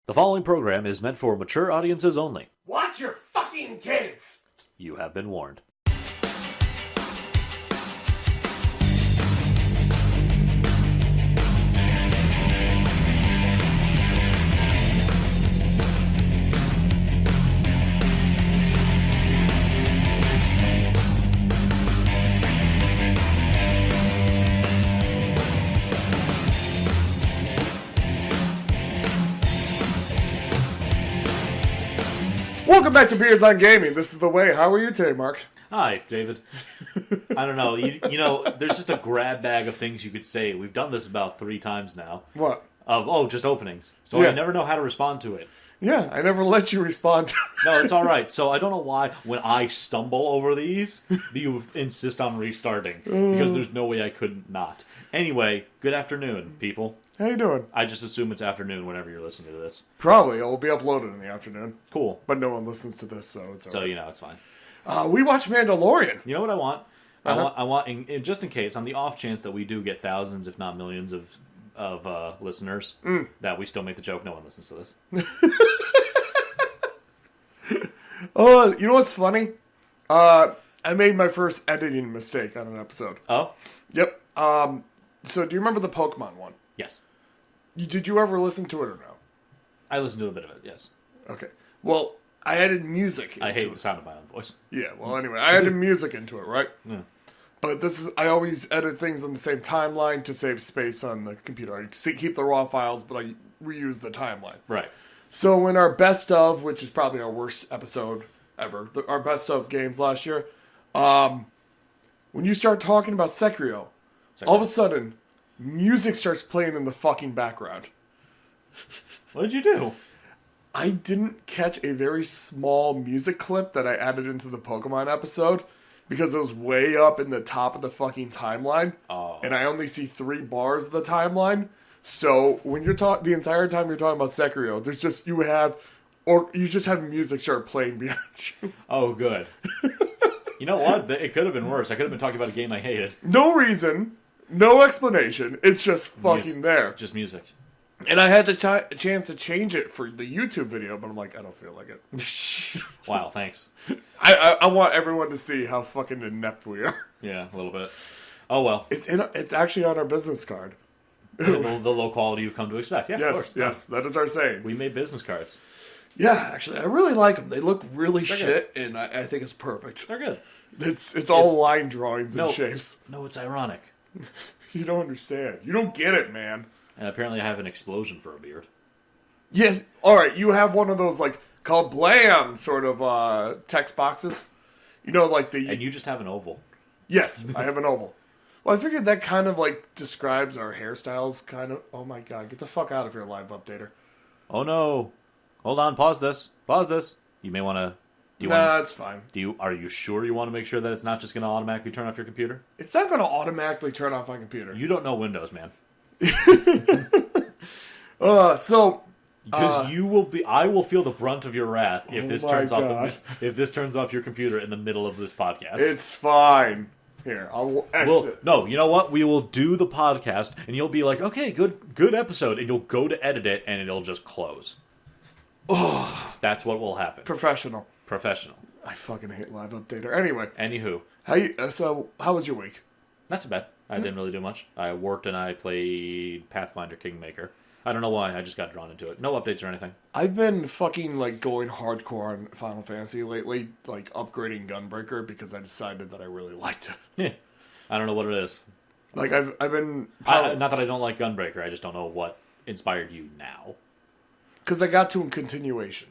The following program is meant for mature audiences only. Watch your fucking kids! You have been warned. Welcome back to Beers on Gaming. This is The Way. How are you today, Mark? Hi, David. I don't know. You know, there's just a grab bag of things you could say. We've done this about 3 times now. What? Just openings. So Yeah. I never know how to respond to it. Yeah, I never let you respond. No, it's all right. So I don't know why when I stumble over these, you insist on restarting. Because there's no way I could not. Anyway, good afternoon, people. How you doing? I just assume it's afternoon whenever you're listening to this. Probably. It will be uploaded in the afternoon. Cool. But no one listens to this, so it's So, alright. you know, it's fine. We watched Mandalorian. You know what I want? Uh-huh. I want, just in case, on the off chance that we do get thousands, if not millions, of listeners, that we still make the joke. No one listens to this. You know what's funny? I made my first editing mistake on an episode. Oh, Yep. So do you remember the Pokemon one? yes. Did you ever listen to it or no? I listened to a bit of it. Yes. Okay. Well, I added music into I hate it. the sound of my own voice. Yeah, well, anyway, I added music into it, right? Yeah. But I always edit things on the same timeline to save space on the computer. I keep the raw files, but I reuse the timeline. Right. So in our best of, which is probably our worst episode ever, our best of games last year, when you start talking about Sekiro, all of a sudden, music starts playing in the fucking background. What did you do? I didn't catch a very small music clip that I added into the Pokemon episode because it was way up in the top of the fucking timeline. Oh. And I only see 3 bars of the timeline. So when you're the entire time you're talking about Sekiro, there's just you just have music start playing behind you. Oh, good. You know what? It could have been worse. I could have been talking about a game I hated. No reason, no explanation. It's just fucking there. Just music. And I had the chance to change it for the YouTube video, but I'm like, I don't feel like it. Wow, thanks. I want everyone to see how fucking inept we are. Yeah, a little bit. Oh, well. It's actually on our business card. The low quality you've come to expect. Yeah, of Yes, course. yes, that is our saying. We made business cards. Yeah, actually, I really like them. They look really They're shit, and I think it's perfect. They're good. It's all line drawings and shapes. No, it's ironic. You don't understand. You don't get it, man. And apparently I have an explosion for a beard. Yes, alright, you have one of those, like, called Blam sort of text boxes. You know, like the... And you just have an oval. Yes, I have an oval. Well, I figured that kind of, like, describes our hairstyles, kind of. Oh my god, get the fuck out of here, live updater. Oh no. Hold on, pause this. Pause this. You may want to... It's fine. Are you sure you want to make sure that it's not just going to automatically turn off your computer? It's not going to automatically turn off my computer. You don't know Windows, man. So... Because I will feel the brunt of your wrath if this turns God. off if this turns off your computer in the middle of this podcast. It's fine. Here, I'll exit. No, you know what? We will do the podcast, and you'll be like, okay, good episode, and you'll go to edit it, and it'll just close. Oh, that's what will happen. Professional. I fucking hate live updater. Anyway, Anywho, how was your week? not too bad. I didn't really do much. I worked and I played Pathfinder Kingmaker. I don't know why. I just got drawn into it. No updates or anything. I've been fucking like going hardcore on Final Fantasy lately, like upgrading Gunbreaker because I decided that I really liked it. Yeah. I don't know what it is. Like I've been Not that I don't like Gunbreaker. I just don't know what inspired you now. because I got to a continuation.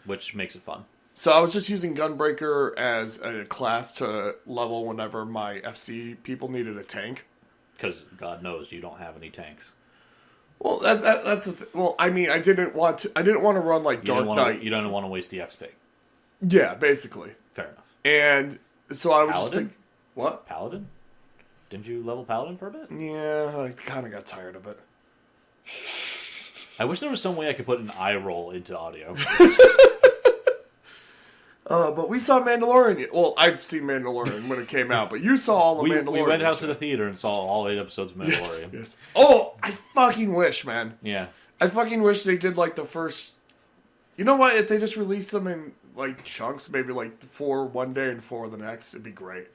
Which makes it fun. So I was just using Gunbreaker as a class to level whenever my FC people needed a tank. Because God knows you don't have any tanks. Well, that's the well. I mean, I didn't want to run like Dark Knight. You don't want to waste the XP. Yeah, basically. Fair enough. And so I was Paladin? just what? Paladin? Didn't you level Paladin for a bit? Yeah, I kind of got tired of it. I wish there was some way I could put an eye roll into audio. But we saw Mandalorian. Well, I've seen Mandalorian when it came out, but you saw all the Mandalorian. We went out shit. to the theater and saw all 8 episodes of Mandalorian. Yes. Oh, I fucking wish, man. Yeah. I fucking wish they did like the first. You know what? If they just released them in like chunks, maybe like 4 one day and 4 the next, it'd be great.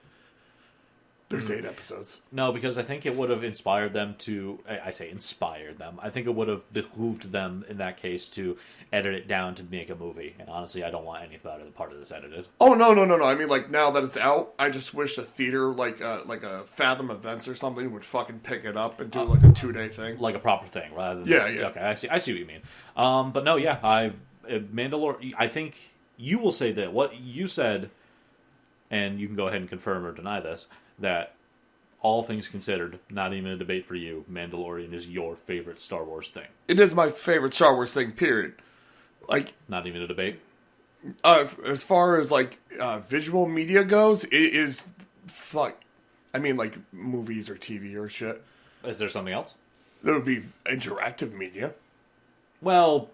There's 8 episodes. No, because I think it would have inspired them to... I say inspired them. I think it would have behooved them, in that case, to edit it down to make a movie. And honestly, I don't want any part of this edited. Oh, no. I mean, like, now that it's out, I just wish a theater, like a Fathom Events or something, would fucking pick it up and do, like, a 2-day thing. Like a proper thing, rather than... Yeah, yeah. Okay, I see what you mean. But no, yeah, Mandalorian... I think you will say that what you said, and you can go ahead and confirm or deny this, that all things considered, not even a debate for you, Mandalorian is your favorite Star Wars thing. It is my favorite Star Wars thing, period. Like... Not even a debate? As far as, like, visual media goes, it is... Fuck. I mean, like, movies or TV or shit. Is there something else? There would be interactive media. Well,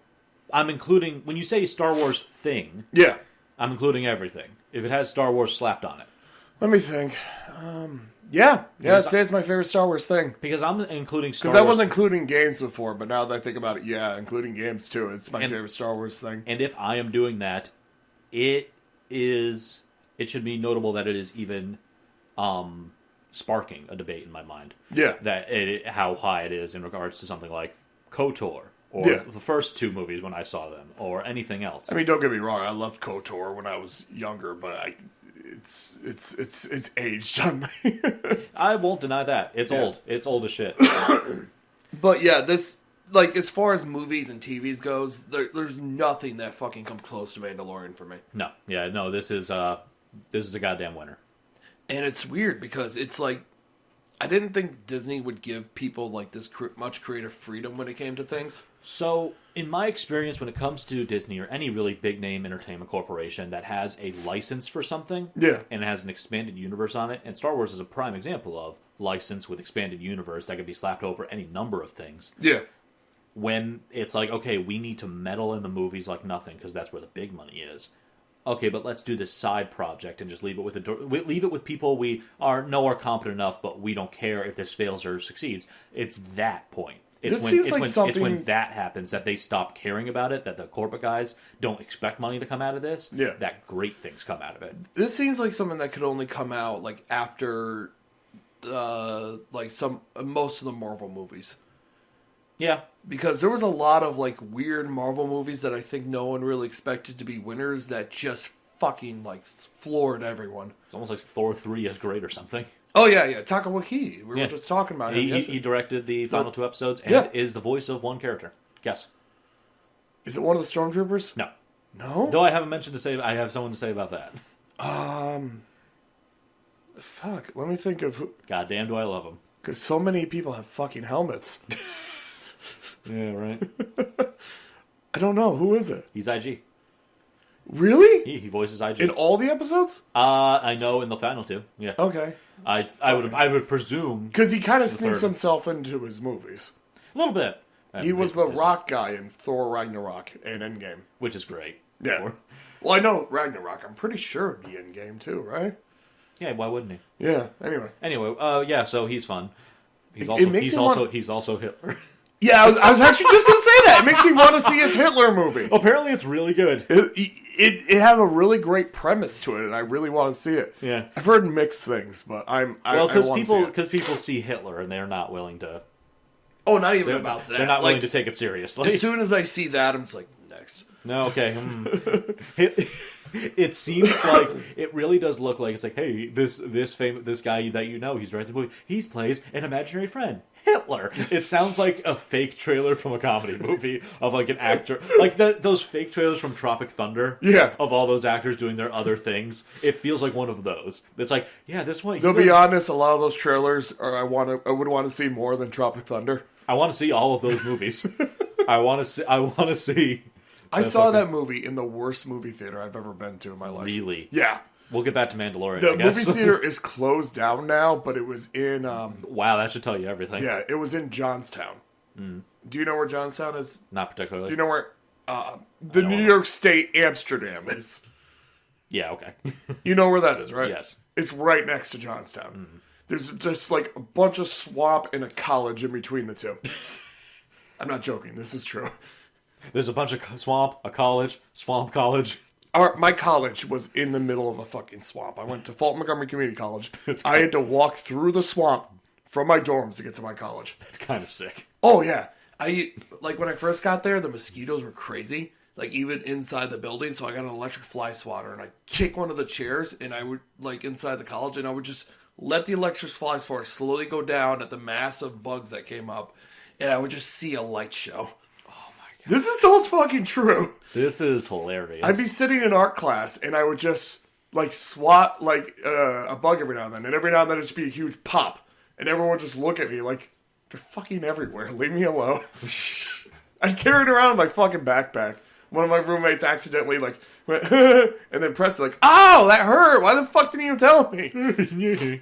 I'm including... When you say Star Wars thing... Yeah. I'm including everything. If it has Star Wars slapped on it. Let me think. Yeah, I'd say it's my favorite Star Wars thing. Because I'm including Star Wars... Because I wasn't including games before, but now that I think about it, yeah, including games too. It's my favorite Star Wars thing. And if I am doing that, it should be notable that it is even sparking a debate in my mind. Yeah. How high it is in regards to something like KOTOR, or the first 2 movies when I saw them, or anything else. I mean, don't get me wrong, I loved KOTOR when I was younger, but it's aged on me. I won't deny that. It's old. It's old as shit. But yeah, this, like, as far as movies and TVs goes, there's nothing that fucking comes close to Mandalorian for me. No. Yeah, no, this is a goddamn winner. And it's weird because it's like, I didn't think Disney would give people like this much creative freedom when it came to things. So, in my experience, when it comes to Disney or any really big name entertainment corporation that has a license for something, and it has an expanded universe on it, and Star Wars is a prime example of license with expanded universe that can be slapped over any number of things. Yeah. When it's like, okay, we need to meddle in the movies like nothing because that's where the big money is. Okay, but let's do this side project and just leave it with people we know are competent enough, but we don't care if this fails or succeeds. It's that point. It's when that happens that they stop caring about it, that the corporate guys don't expect money to come out of this, that great things come out of it. This seems like something that could only come out like after most of the Marvel movies. Yeah. Because there was a lot of like weird Marvel movies that I think no one really expected to be winners that just fucking like floored everyone. It's almost like Thor 3 is great or something. Oh yeah. Taika Waititi. We were just talking about him yesterday. He directed the final 2 episodes and is the voice of one character. Guess. Is it one of the Stormtroopers? No. No? Though I haven't mentioned I have someone to say about that. Fuck. Let me think of who. Goddamn do I love him. Because so many people have fucking helmets. Yeah, right. I don't know. Who is it? He's IG. Really? He voices IG. In all the episodes? I know in the final 2. Yeah. Okay. I would presume because he kind of sneaks himself into his movies. A little bit. He was the rock guy in Thor Ragnarok and Endgame, which is great. Yeah. Well, I know Ragnarok. I'm pretty sure it'd be Endgame too, right? Yeah. Why wouldn't he? Yeah. Anyway. Yeah. So he's fun. He's also Hitler. Yeah, I was actually just going to say that. It makes me want to see his Hitler movie. Apparently it's really good. It has a really great premise to it, and I really want to see it. Yeah. I've heard mixed things, but because people see Hitler and they're not willing to... Oh, not even about that. They're not willing to take it seriously. As soon as I see that, I'm just like, next. No, okay. It seems like it really does look like it's like, hey, this guy that you know, he's directing the movie. He plays an imaginary friend, Hitler. It sounds like a fake trailer from a comedy movie of like an actor, like those fake trailers from Tropic Thunder. Yeah, of all those actors doing their other things. It feels like one of those. It's like, yeah, this one. To be honest, a lot of those trailers I would want to see more than Tropic Thunder. I want to see all of those movies. I want to see. I saw that movie in the worst movie theater I've ever been to in my life. Really? Yeah. We'll get back to Mandalorian, The I guess. movie theater is closed down now, but it was in... wow, that should tell you everything. Yeah, it was in Johnstown. Mm. Do you know where Johnstown is? Not particularly. Do you know where the New York State Amsterdam is? Yeah, okay. You know where that is, right? Yes. It's right next to Johnstown. Mm. There's just like a bunch of swamp and a college in between the two. I'm not joking. This is true. There's a bunch of swamp, a college, swamp college. My college was in the middle of a fucking swamp. I went to Fulton Montgomery Community College. I had to walk through the swamp from my dorms to get to my college. That's kind of sick. Oh, yeah. When I first got there, the mosquitoes were crazy. Like, even inside the building. So I got an electric fly swatter, and I'd kick one of the chairs, and I would, like, inside the college, and I would just let the electric fly swatter slowly go down at the mass of bugs that came up, and I would just see a light show. Oh, my God. This is so fucking true. This is hilarious. I'd be sitting in art class, and I would just, like, swat, like, a bug every now and then. And every now and then it'd just be a huge pop. And everyone would just look at me like, they're fucking everywhere. Leave me alone. I'd carry it around in my fucking backpack. One of my roommates accidentally, like, went, and then pressed it, like, oh, that hurt. Why the fuck didn't you tell me?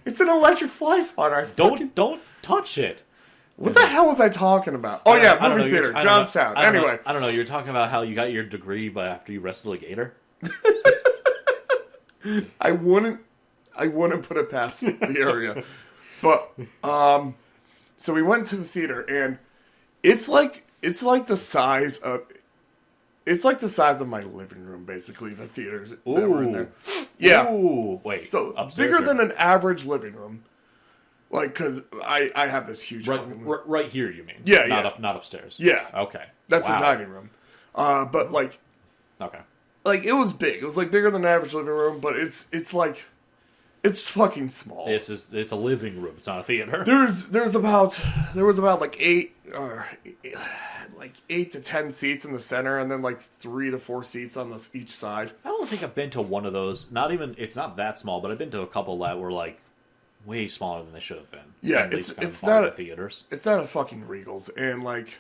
It's an electric fly swatter. Don't touch it. What the hell was I talking about? Oh, yeah, movie theater, Johnstown. Anyway. I don't know. You're talking about how you got your degree, but after you wrestled a gator? I wouldn't put it past the area. But, so we went to the theater, and it's like the size of my living room, basically, the theaters that were in there. Yeah. Ooh, wait. So, bigger than an average living room. Like, because I have this huge fucking room. Right here, you mean? Yeah, Not upstairs. Yeah. Okay. That's the dining room. But, like... Okay. Like, it was big. It was, like, bigger than an average living room, but it's like... It's fucking small. It's a living room. It's not a theater. There was about like 8 to 10 seats in the center, and then like 3 to 4 seats on each side. I don't think I've been to one of those. It's not that small, but I've been to a couple that were like way smaller than they should have been. Yeah, it's not a theaters. It's not a fucking Regals, and like,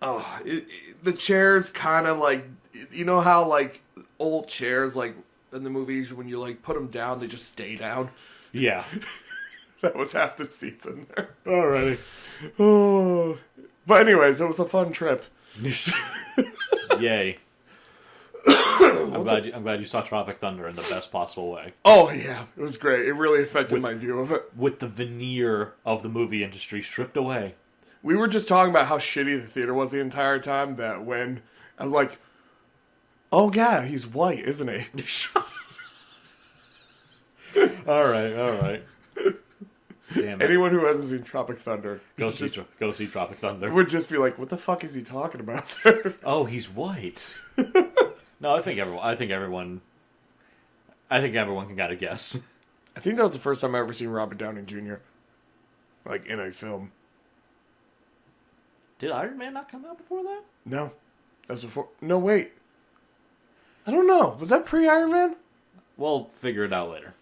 the chairs kind of like, you know how like old chairs like. In the movies, when you like put them down, they just stay down. Yeah, that was half the seats in there. Alrighty. Oh, but anyways, it was a fun trip. Yay! I'm glad you saw Tropic Thunder in the best possible way. Oh yeah, it was great. It really affected my view of it. With the veneer of the movie industry stripped away. We were just talking about how shitty the theater was the entire time. That when I was like. Oh, yeah, he's white, isn't he? All right. Damn it. Anyone who hasn't seen Tropic Thunder... Go see Tropic Thunder. Would just be like, what the fuck is he talking about there? Oh, he's white. No, I think everyone can kind of guess. I think that was the first time I ever seen Robert Downey Jr. Like, in a film. Did Iron Man not come out before that? No. That's before... No, wait. I don't know. Was that pre-Iron Man? We'll figure it out later.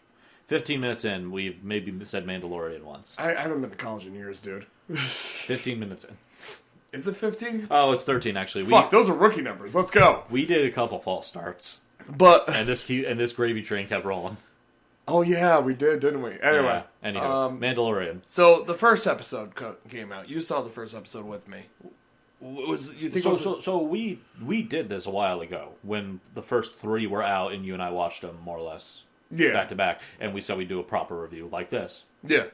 15 minutes in, we've maybe said Mandalorian once. I haven't been to college in years, dude. 15 minutes in. Is it 15? Oh, it's 13 actually. Fuck, those are rookie numbers. Let's go. We did a couple false starts, but and this gravy train kept rolling. Oh yeah, we did, didn't we? Anyway, yeah, anyhow, Mandalorian. So the first episode came out. You saw the first episode with me. So we did this a while ago when the first 3 were out and you and I watched them more or less back to back, and we said we'd do a proper review like this. Yeah.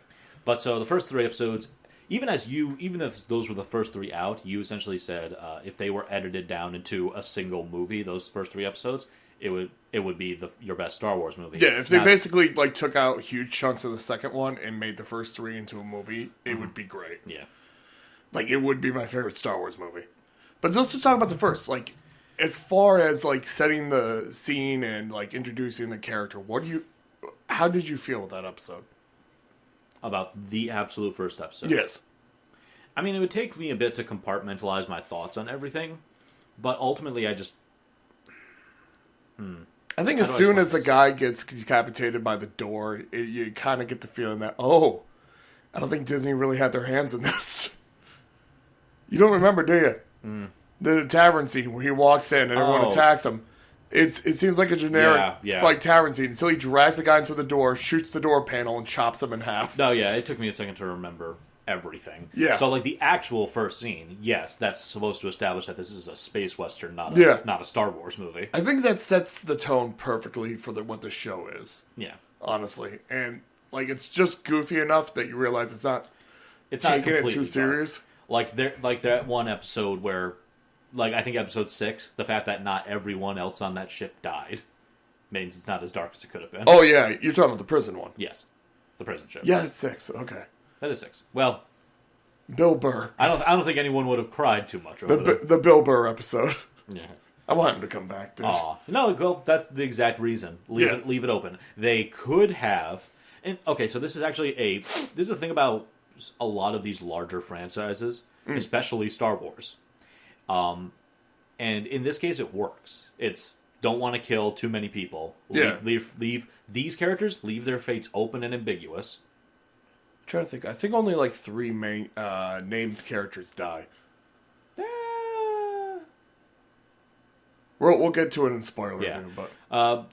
But so the first 3 episodes, even if those were the first 3 out, you essentially said if they were edited down into a single movie, those first 3 episodes, it would be your best Star Wars movie. Yeah, if they basically like took out huge chunks of the second one and made the first 3 into a movie, it would be great. Yeah. Like, it would be my favorite Star Wars movie. But let's just talk about the first. Like, as far as, like, setting the scene and, like, introducing the character, how did you feel with that episode? About the absolute first episode? Yes. I mean, it would take me a bit to compartmentalize my thoughts on everything, but ultimately I just... I think as soon as the guy gets decapitated by the door, you kind of get the feeling that, I don't think Disney really had their hands in this. You don't remember, do you? The tavern scene where he walks in and everyone attacks him. It seems like a generic like tavern scene until he drags the guy into the door, shoots the door panel, and chops him in half. No, yeah, it took me a second to remember everything. Yeah. So, like, the actual first scene, yes, that's supposed to establish that this is a space western, not a Star Wars movie. I think that sets the tone perfectly for what the show is. Yeah. Honestly. And, like, it's just goofy enough that you realize it's not taking it too serious. Like that one episode where, like, I think episode 6, the fact that not everyone else on that ship died means it's not as dark as it could have been. Oh, yeah, you're talking about the prison one. Yes. The prison ship. Yeah, it's 6. Okay. That is 6. Well, Bill Burr. I don't think anyone would have cried too much over The Bill Burr episode. Yeah. I want him to come back, dude. Aw. No, well, that's the exact reason. Leave it open. They could have... And, okay, so this is actually This is the thing about a lot of these larger franchises, especially Star Wars. And in this case, it works. It's... Don't want to kill too many people. Leave these characters, leave their fates open and ambiguous. I'm trying to think. I think only like 3 main named characters die. We'll get to it in spoiler review, but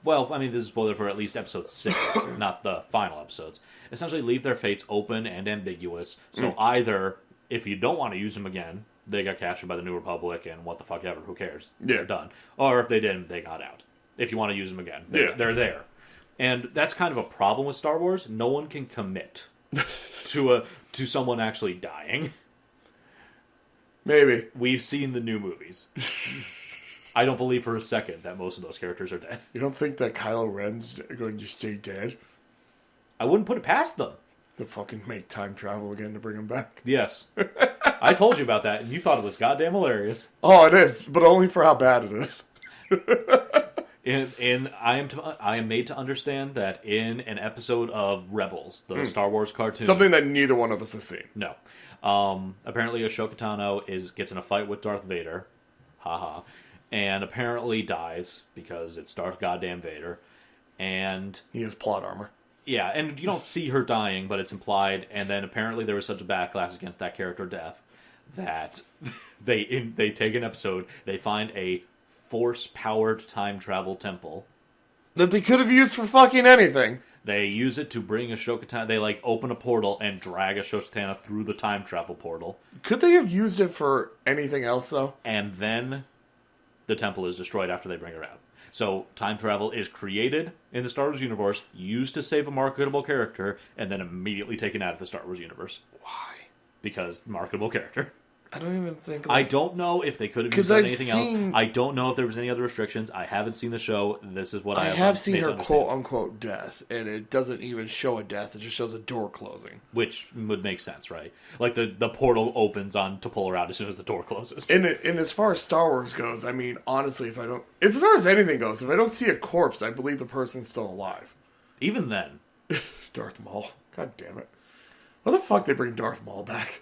well, I mean, this is spoiler for at least episode 6, not the final episodes. Essentially, leave their fates open and ambiguous. So either, if you don't want to use them again, they got captured by the New Republic and what the fuck ever, who cares? They're done. Or if they didn't, they got out. If you want to use them again, they're there. And that's kind of a problem with Star Wars. No one can commit to someone actually dying. Maybe. We've seen the new movies. I don't believe for a second that most of those characters are dead. You don't think that Kylo Ren's going to stay dead? I wouldn't put it past them. To fucking make time travel again to bring him back. Yes. I told you about that, and you thought it was goddamn hilarious. Oh, it is, but only for how bad it is. And I am made to understand that in an episode of Rebels, the Star Wars cartoon... Something that neither one of us has seen. No. Apparently Ashoka Tano gets in a fight with Darth Vader. Haha. And apparently dies because it's Darth goddamn Vader. And... He has plot armor. Yeah, and you don't see her dying, but it's implied. And then apparently there was such a backlash against that character death that they take an episode, they find a force-powered time travel temple that they could have used for fucking anything. They use it to bring Ashoka Tano. They open a portal and drag Ashoka Tano through the time travel portal. Could they have used it for anything else though? And then the temple is destroyed after they bring her out. So, time travel is created in the Star Wars universe, used to save a marketable character, and then immediately taken out of the Star Wars universe. Why? Because marketable character. I don't even think... I don't know if they could have used anything else. I don't know if there was any other restrictions. I haven't seen the show. This is what I have seen her quote-unquote death, and it doesn't even show a death. It just shows a door closing. Which would make sense, right? Like, the portal opens to pull her out as soon as the door closes. And as far as Star Wars goes, I mean, honestly, as far as anything goes, if I don't see a corpse, I believe the person's still alive. Even then. Darth Maul. God damn it. Why the fuck they bring Darth Maul back?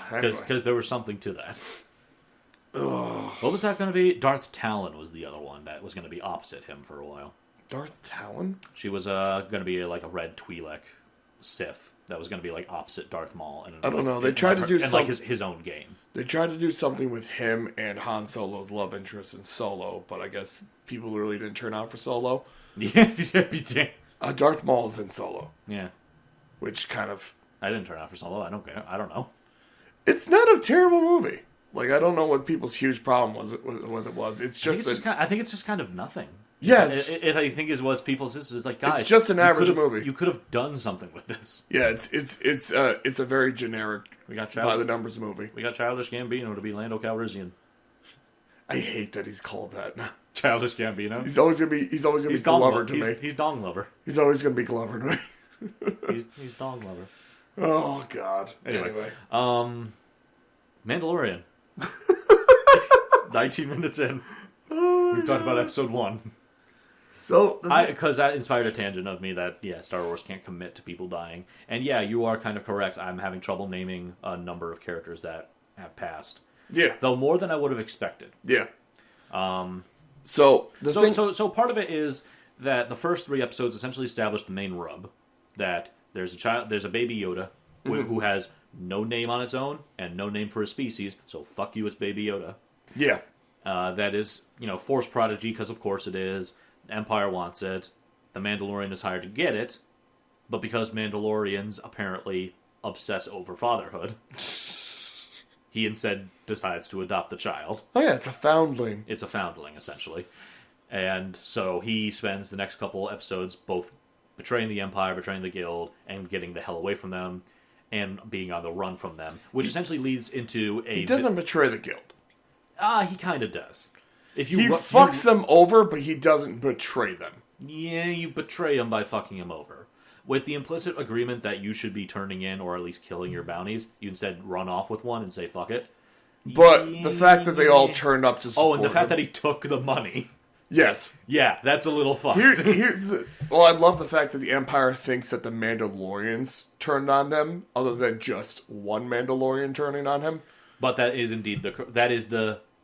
Because there was something to that. What was that going to be? Darth Talon was the other one that was going to be opposite him for a while. Darth Talon? She was going to be like a red Twi'lek Sith that was going to be like opposite Darth Maul. And I don't know. They tried to do something like his own game. They tried to do something with him and Han Solo's love interest in Solo, but I guess people really didn't turn out for Solo. Yeah. Darth Maul is in Solo. Yeah. Which kind of... I didn't turn out for Solo. I don't care. I don't know. It's not a terrible movie. Like, I don't know what people's huge problem was. It's just... I think it's just kind of nothing. Yeah. It I think is what people's... It's like, guys... It's just an average movie. You could have done something with this. Yeah, it's a very generic, by the numbers movie. We got Childish Gambino to be Lando Calrissian. I hate that he's called that now. Childish Gambino? He's always gonna be Glover to me. He's Dong Lover. He's always gonna be Glover to me. He's Dong Lover. Oh, God. Anyway. Mandalorian. 19 minutes in. We've talked about episode 1. So, because that inspired a tangent of me that, Star Wars can't commit to people dying. And you are kind of correct. I'm having trouble naming a number of characters that have passed. Yeah. Though more than I would have expected. Yeah. So part of it is that the first 3 episodes essentially established the main rub. That there's a baby Yoda who has no name on its own and no name for a species, so fuck you, it's Baby Yoda. Yeah. That is, Force prodigy, because of course it is. The Empire wants it. The Mandalorian is hired to get it. But because Mandalorians apparently obsess over fatherhood, he instead decides to adopt the child. Oh yeah, it's a foundling. It's a foundling, essentially. And so he spends the next couple episodes both betraying the Empire, betraying the Guild, and getting the hell away from them. and being on the run from them, which essentially leads into a... He doesn't betray the guild. He kind of does. If He fucks them over, but he doesn't betray them. Yeah, you betray them by fucking them over. With the implicit agreement that you should be turning in or at least killing your bounties, you instead run off with one and say, fuck it. But the fact that they all turned up to support and the fact him. that he took the money. Yes. Yeah, that's a little fucked. Well, I love the fact that the Empire thinks that the Mandalorians turned on them, other than just one Mandalorian turning on him. But that is indeed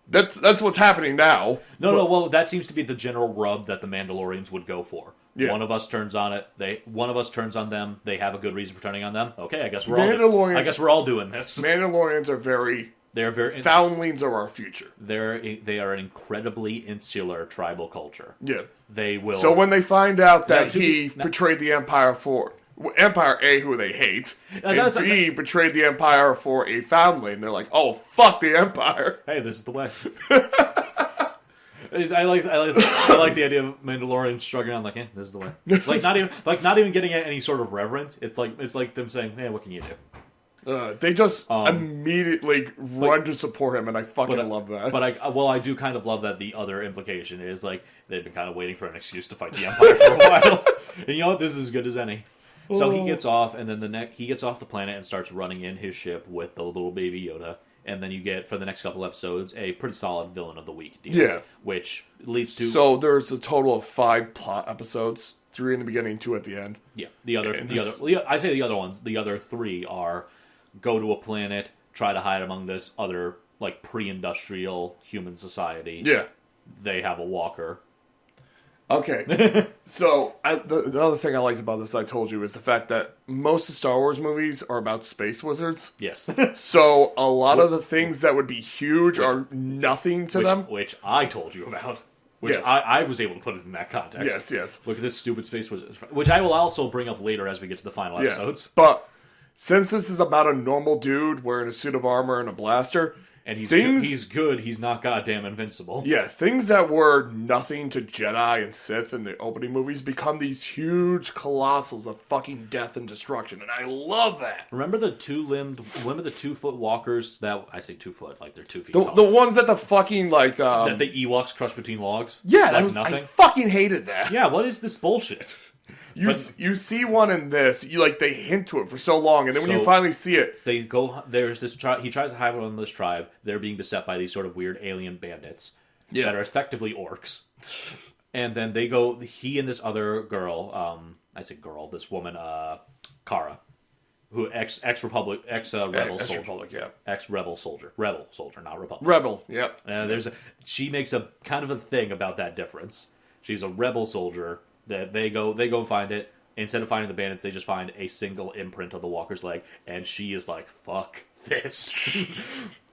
That's what's happening now. Well, that seems to be the general rub that the Mandalorians would go for. Yeah. One of us turns on it. One of us turns on them. They have a good reason for turning on them. Okay, I guess we're all doing this. Mandalorians are very... They're very... Foundlings are our future. They are an incredibly insular tribal culture. Yeah. They will... So when they find out that he betrayed the Empire for... Empire, A, who they hate, and B, betrayed the Empire for a foundling, they're like, oh, fuck the Empire. Hey, this is the way. I like the idea of Mandalorian struggling on this is the way. Not even getting any sort of reverence. It's like them saying, hey, what can you do? They just immediately run to support him, and I fucking love that. But I do kind of love that the other implication is they've been kind of waiting for an excuse to fight the Empire for a while. And you know what? This is as good as any. So he gets off, and then he gets off the planet and starts running in his ship with the little baby Yoda. And then you get, for the next couple episodes, a pretty solid villain of the week deal. Yeah. Which leads to... So there's a total of 5 plot episodes. 3 in the beginning, 2 at the end. Yeah. I say the other ones, the other 3 are go to a planet, try to hide among this other, pre-industrial human society. Yeah. They have a walker. Okay. So, the other thing I liked about this, I told you, is the fact that most of Star Wars movies are about space wizards. Yes. So, a lot of the things that would be huge are nothing to them. Which I told you about. Which yes. I was able to put it in that context. Yes. Look at this stupid space wizard. Which I will also bring up later as we get to the final episodes. But, since this is about a normal dude wearing a suit of armor and a blaster... And he's good, he's not goddamn invincible. Yeah, things that were nothing to Jedi and Sith in the opening movies become these huge colossals of fucking death and destruction, and I love that. Remember the 2-foot walkers that, I say 2 foot, they're 2 feet tall. The ones that the fucking, that the Ewoks crush between logs? Yeah, nothing. I fucking hated that. Yeah, what is this bullshit? You see one in this, they hint to it for so long, and then when you finally see it... There's this tribe, he tries to hide one on this tribe, they're being beset by these sort of weird alien bandits that are effectively orcs. And then he and this other girl, this woman, Kara, who ex-Rebel soldier, not Republic. Rebel, yep. She makes a kind of a thing about that difference. She's a rebel soldier. That they go find it. Instead of finding the bandits, they just find a single imprint of the walker's leg, and she is like, "Fuck this."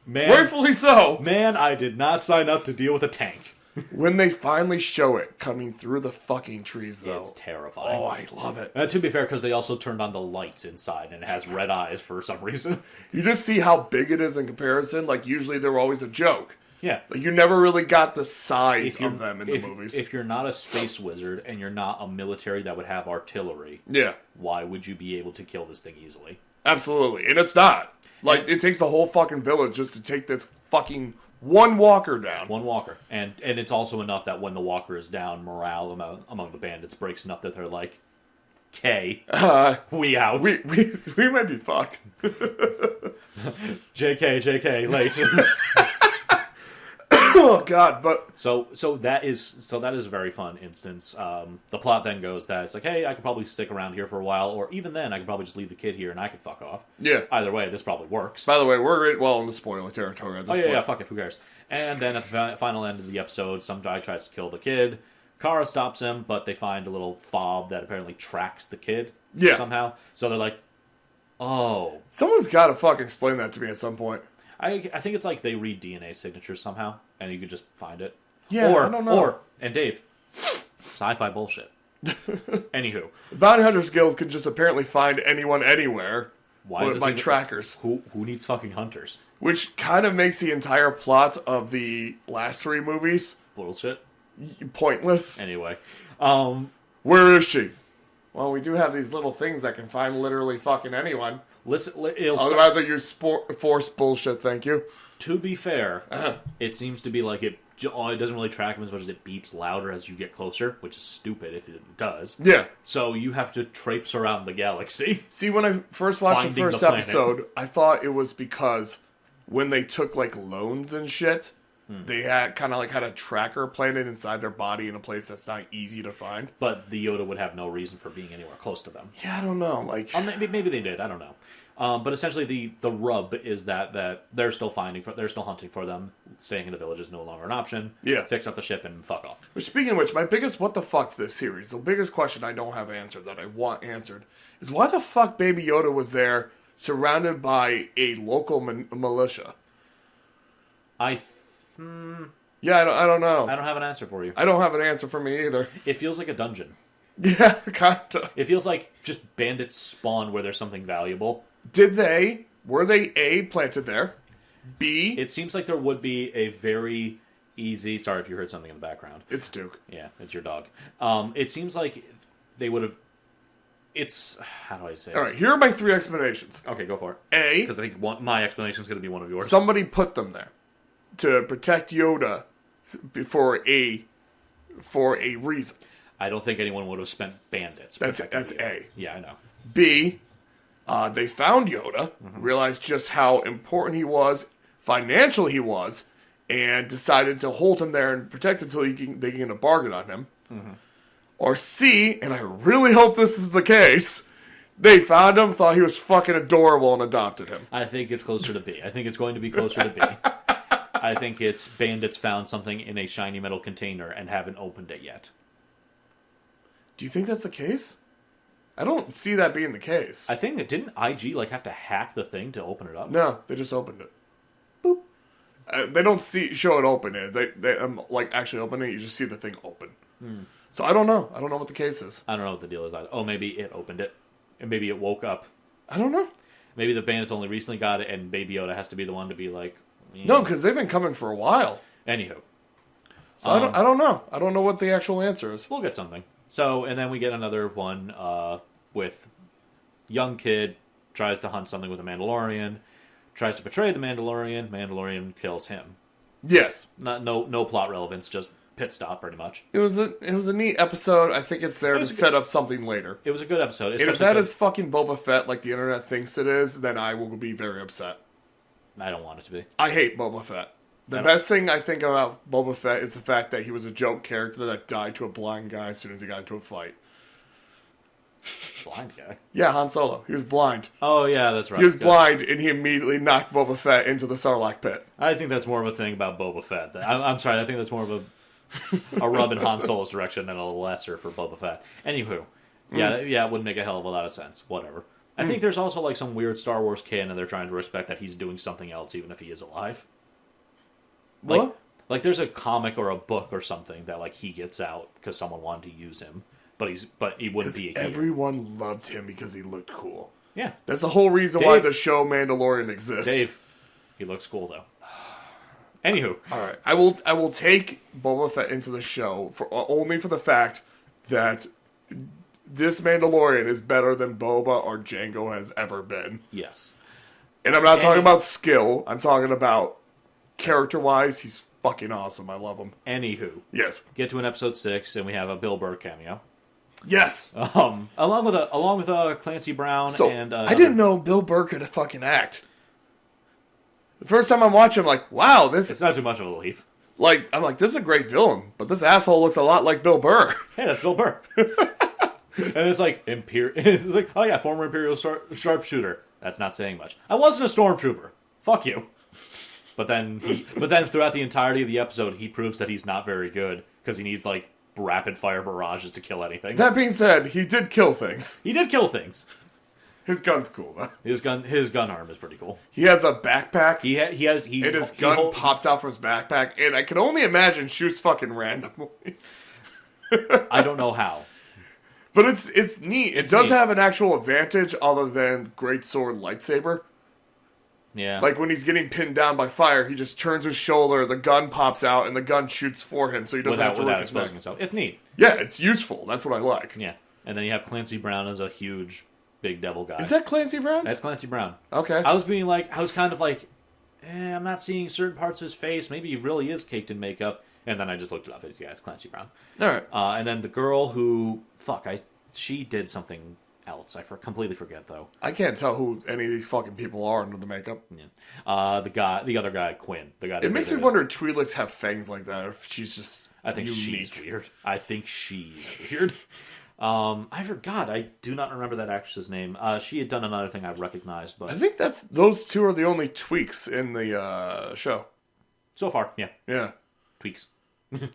Man, rightfully so. Man, I did not sign up to deal with a tank. When they finally show it coming through the fucking trees, though, it's terrifying. Oh, I love it. To be fair, because they also turned on the lights inside, and it has red eyes for some reason. You just see how big it is in comparison. Usually they're always a joke. Yeah. You never really got the size of them in the movies. If you're not a space wizard and you're not a military that would have artillery, why would you be able to kill this thing easily? Absolutely. And it's not. It takes the whole fucking village just to take this fucking one walker down. One walker. And it's also enough that when the walker is down, morale among the bandits breaks enough that they're like, "K, we out. We might be fucked." JK, late. Oh God! But so that is a very fun instance. The plot then goes that it's like, hey, I could probably stick around here for a while, or even then, I could probably just leave the kid here and I could fuck off. Yeah. Either way, this probably works. By the way, we're in the spoiler territory at this point. Yeah, fuck it, who cares? And then at the final end of the episode, some guy tries to kill the kid. Kara stops him, but they find a little fob that apparently tracks the kid somehow. So they're like, oh, someone's got to fucking explain that to me at some point. I think it's like they read DNA signatures somehow, and you could just find it. Yeah, I don't know. And Dave, sci-fi bullshit. Anywho. The Bounty Hunters Guild can just apparently find anyone anywhere with my trackers. Who needs fucking hunters? Which kind of makes the entire plot of the last 3 movies... bullshit. Pointless. Anyway. Where is she? Well, we do have these little things that can find literally fucking anyone. Listen, I'd rather use force bullshit, thank you. To be fair, it seems to be like it doesn't really track him as much as it beeps louder as you get closer, which is stupid if it does. Yeah. So you have to traipse around the galaxy. See, when I first watched the first episode, I thought it was because when they took, like, loans and shit, they had kind of like had a tracker planted inside their body in a place that's not easy to find. But the Yoda would have no reason for being anywhere close to them. Yeah, I don't know. Like, maybe they did. I don't know. But essentially, the rub is that they're still they're still hunting for them. Staying in the village is no longer an option. Yeah, fix up the ship and fuck off. Which, speaking of which, my biggest what the fuck this series, the biggest question I don't have answered that I want answered is why the fuck Baby Yoda was there, surrounded by a local militia. Yeah, I don't know. I don't have an answer for you. I don't have an answer for me either. It feels like a dungeon. Yeah, kinda. It feels like just bandits spawn where there's something valuable. Were they A, planted there? B? It seems like there would be a very easy... Sorry if you heard something in the background. It's Duke. Yeah, it's your dog. It seems like they would have... It's... How do I say it? Alright, here are my 3 explanations. Okay, go for it. A... Because I think my explanation is going to be one of yours. Somebody put them there to protect Yoda for a reason. I don't think anyone would have spent bandits. That's A. Yeah, I know. B, they found Yoda, realized just how important he was, financial he was, and decided to hold him there and protect until they can get a bargain on him. Mm-hmm. Or C, and I really hope this is the case, they found him, thought he was fucking adorable, and adopted him. I think it's closer to B. I think it's going to be closer to B. I think it's bandits found something in a shiny metal container and haven't opened it yet. Do you think that's the case? I don't see that being the case. I think didn't IG have to hack the thing to open it up? No, they just opened it. Boop. They don't show it open. They actually open it. You just see the thing open. So I don't know. I don't know what the case is. I don't know what the deal is. Oh, maybe it opened it, and maybe it woke up. I don't know. Maybe the bandits only recently got it, and Baby Yoda has to be the one to be like. No, because they've been coming for a while. Anywho, so I don't know. I don't know what the actual answer is. We'll get something. So, and then we get another one with young kid tries to hunt something with a Mandalorian, tries to betray the Mandalorian. Mandalorian kills him. Yes. No plot relevance, just pit stop, pretty much. It was a neat episode. I think it's there to set up something later. It was a good episode. And if that is fucking Boba Fett like the internet thinks it is, then I will be very upset. I don't want it to be. I hate Boba Fett. The best thing I think about Boba Fett is the fact that he was a joke character that died to a blind guy as soon as he got into a fight. Blind guy? Yeah, Han Solo. He was blind. Oh, yeah, that's right. He was blind, and he immediately knocked Boba Fett into the Sarlacc pit. I think that's more of a thing about Boba Fett. I'm sorry, I think that's more of a rub in Han Solo's direction than a lesser for Boba Fett. Anywho, yeah, it wouldn't make a hell of a lot of sense. Whatever. I think there's also some weird Star Wars canon they're trying to respect that he's doing something else even if he is alive. What? Like there's a comic or a book or something that he gets out because someone wanted to use him, but he wouldn't be. Everyone loved him because he looked cool. Yeah, that's the whole reason why the show Mandalorian exists. Dave, he looks cool though. Anywho, all right, I will take Boba Fett into the show only for the fact that this Mandalorian is better than Boba or Jango has ever been. Yes. And I'm not talking about skill. I'm talking about character-wise, he's fucking awesome. I love him. Anywho. Yes. Get to an episode 6, and we have a Bill Burr cameo. Yes. Along with Clancy Brown and... I didn't know Bill Burr could fucking act. The first time I'm watching, I'm like, wow, this... It's not too much of a leap. I'm like, this is a great villain, but this asshole looks a lot like Bill Burr. Hey, that's Bill Burr. And it's it's like, oh yeah, former Imperial sharpshooter. That's not saying much. I wasn't a stormtrooper. Fuck you. But then throughout the entirety of the episode, he proves that he's not very good because he needs rapid fire barrages to kill anything. That being said, he did kill things. He did kill things. His gun's cool though. His gun arm is pretty cool. He has a backpack. And his gun pops out from his backpack, and I can only imagine shoots fucking randomly. I don't know how. But it's neat. It does have an actual advantage other than greatsword lightsaber. Yeah. Like when he's getting pinned down by fire, he just turns his shoulder, the gun pops out, and the gun shoots for him, so he doesn't have to work his neck. Himself. It's neat. Yeah, it's useful. That's what I like. Yeah. And then you have Clancy Brown as a huge big devil guy. Is that Clancy Brown? That's Clancy Brown. Okay. I was kind of like, I'm not seeing certain parts of his face. Maybe he really is caked in makeup. And then I just looked it up. It's Clancy Brown. All right. And then the girl who, she did something else. I completely forget though. I can't tell who any of these fucking people are under the makeup. Yeah. The other guy, Quinn. The guy. It makes me wonder if Twi'leks have fangs like that, or if she's just. I think she's weird. I forgot. I do not remember that actress's name. She had done another thing I recognized, but I think those two are the only tweaks in the show. So far, yeah. Yeah. Tweaks.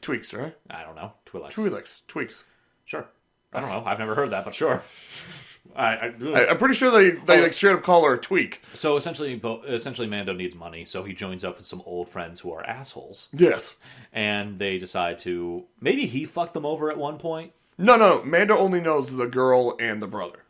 Tweaks, right? I don't know. Twi'leks. Tweaks. Sure. I don't know. I've never heard that, but sure. I'm pretty sure they like straight up call her a tweak. So essentially Mando needs money, so he joins up with some old friends who are assholes. Yes. And they decide to... Maybe he fucked them over at one point? No. Mando only knows the girl and the brother.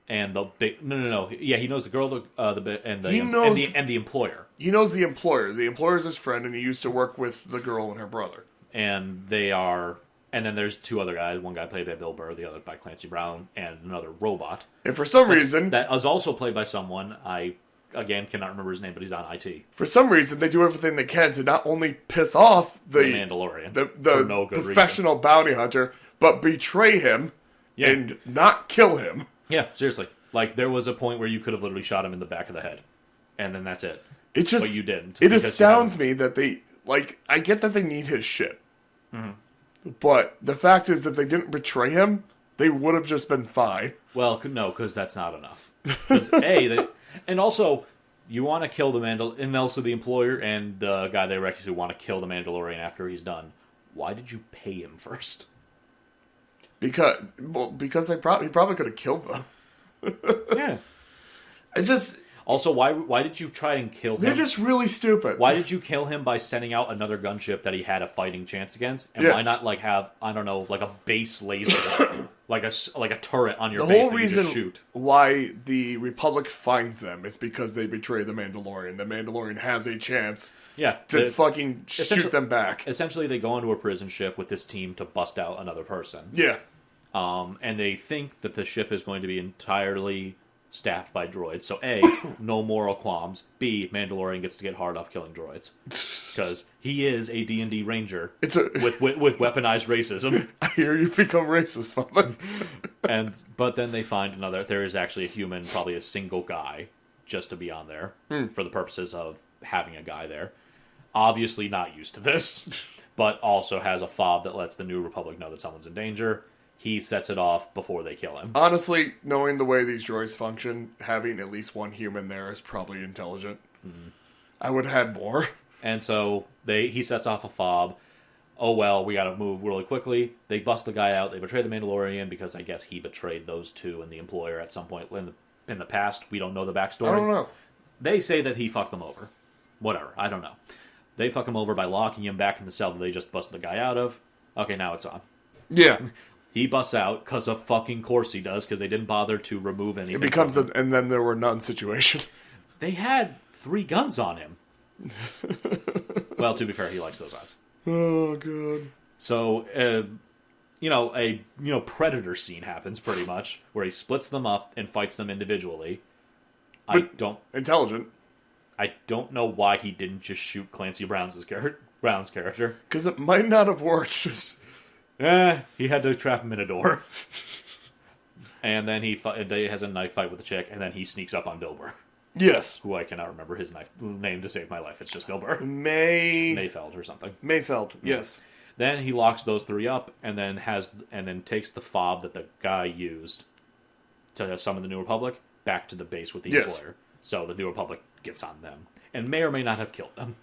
And the big... No. Yeah, he knows the girl, and the employer. He knows the employer. The employer's his friend, and he used to work with the girl and her brother. And they are... And then there's two other guys. One guy played by Bill Burr, the other by Clancy Brown, and another robot. And for some reason... That was also played by someone, I, again, cannot remember his name, but he's on IT. For some reason, they do everything they can to not only piss off the Mandalorian, the no professional bounty hunter, but betray him and not kill him. Yeah, seriously. Like, there was a point where you could have literally shot him in the back of the head. And then that's it. But you didn't. It astounds me that they... Like, I get that they need his shit. Mm-hmm. But the fact is, if they didn't betray him, they would have just been fine. Well, no, because that's not enough. And also, you want to kill the and also the employer and the guy they recruit who want to kill the Mandalorian after he's done. Why did you pay him first? Because he probably could have killed them. Yeah. It just... Also, why did you try and kill him? They're just really stupid. Why did you kill him by sending out another gunship that he had a fighting chance against? And why not have, I don't know, like a base laser, like a turret on your base that you just shoot? The whole reason why the Republic finds them is because they betray the Mandalorian. The Mandalorian has a chance to fucking shoot them back. Essentially, they go into a prison ship with this team to bust out another person. Yeah. And they think that the ship is going to be entirely staffed by droids. So A, no moral qualms. B, Mandalorian gets to get hard off killing droids. Because he is a D&D ranger with weaponized racism. I hear you become racist, Father. But then they find there is actually a human, probably a single guy, just to be on there for the purposes of having a guy there. Obviously not used to this, but also has a fob that lets the New Republic know that someone's in danger. He sets it off before they kill him. Honestly, knowing the way these droids function, having at least one human there is probably intelligent. Mm-hmm. I would have had more. And so he sets off a fob. Oh well, we gotta move really quickly. They bust the guy out. They betray the Mandalorian because I guess he betrayed those two and the employer at some point in the past. We don't know the backstory. I don't know. They say that he fucked them over. Whatever, I don't know. They fuck him over by locking him back in the cell that they just busted the guy out of. Okay, now it's on. Yeah. He busts out, because of fucking course he does, because they didn't bother to remove anything. It becomes and then there were none situation. They had 3 guns on him. Well, to be fair, he likes those odds. Oh, God. So, a Predator scene happens, pretty much, where he splits them up and fights them individually. Intelligent. I don't know why he didn't just shoot Clancy Brown's character. Because it might not have worked. He had to trap him in a door. And then he has a knife fight with the chick, and then he sneaks up on Bill Burr. Yes. Who I cannot remember his name to save my life. It's just Bill Burr. Mayfeld or something. Mayfeld, yes. Then he locks those 3 up, and then takes the fob that the guy used to summon the New Republic back to the base with the employer. So the New Republic gets on them. And may or may not have killed them.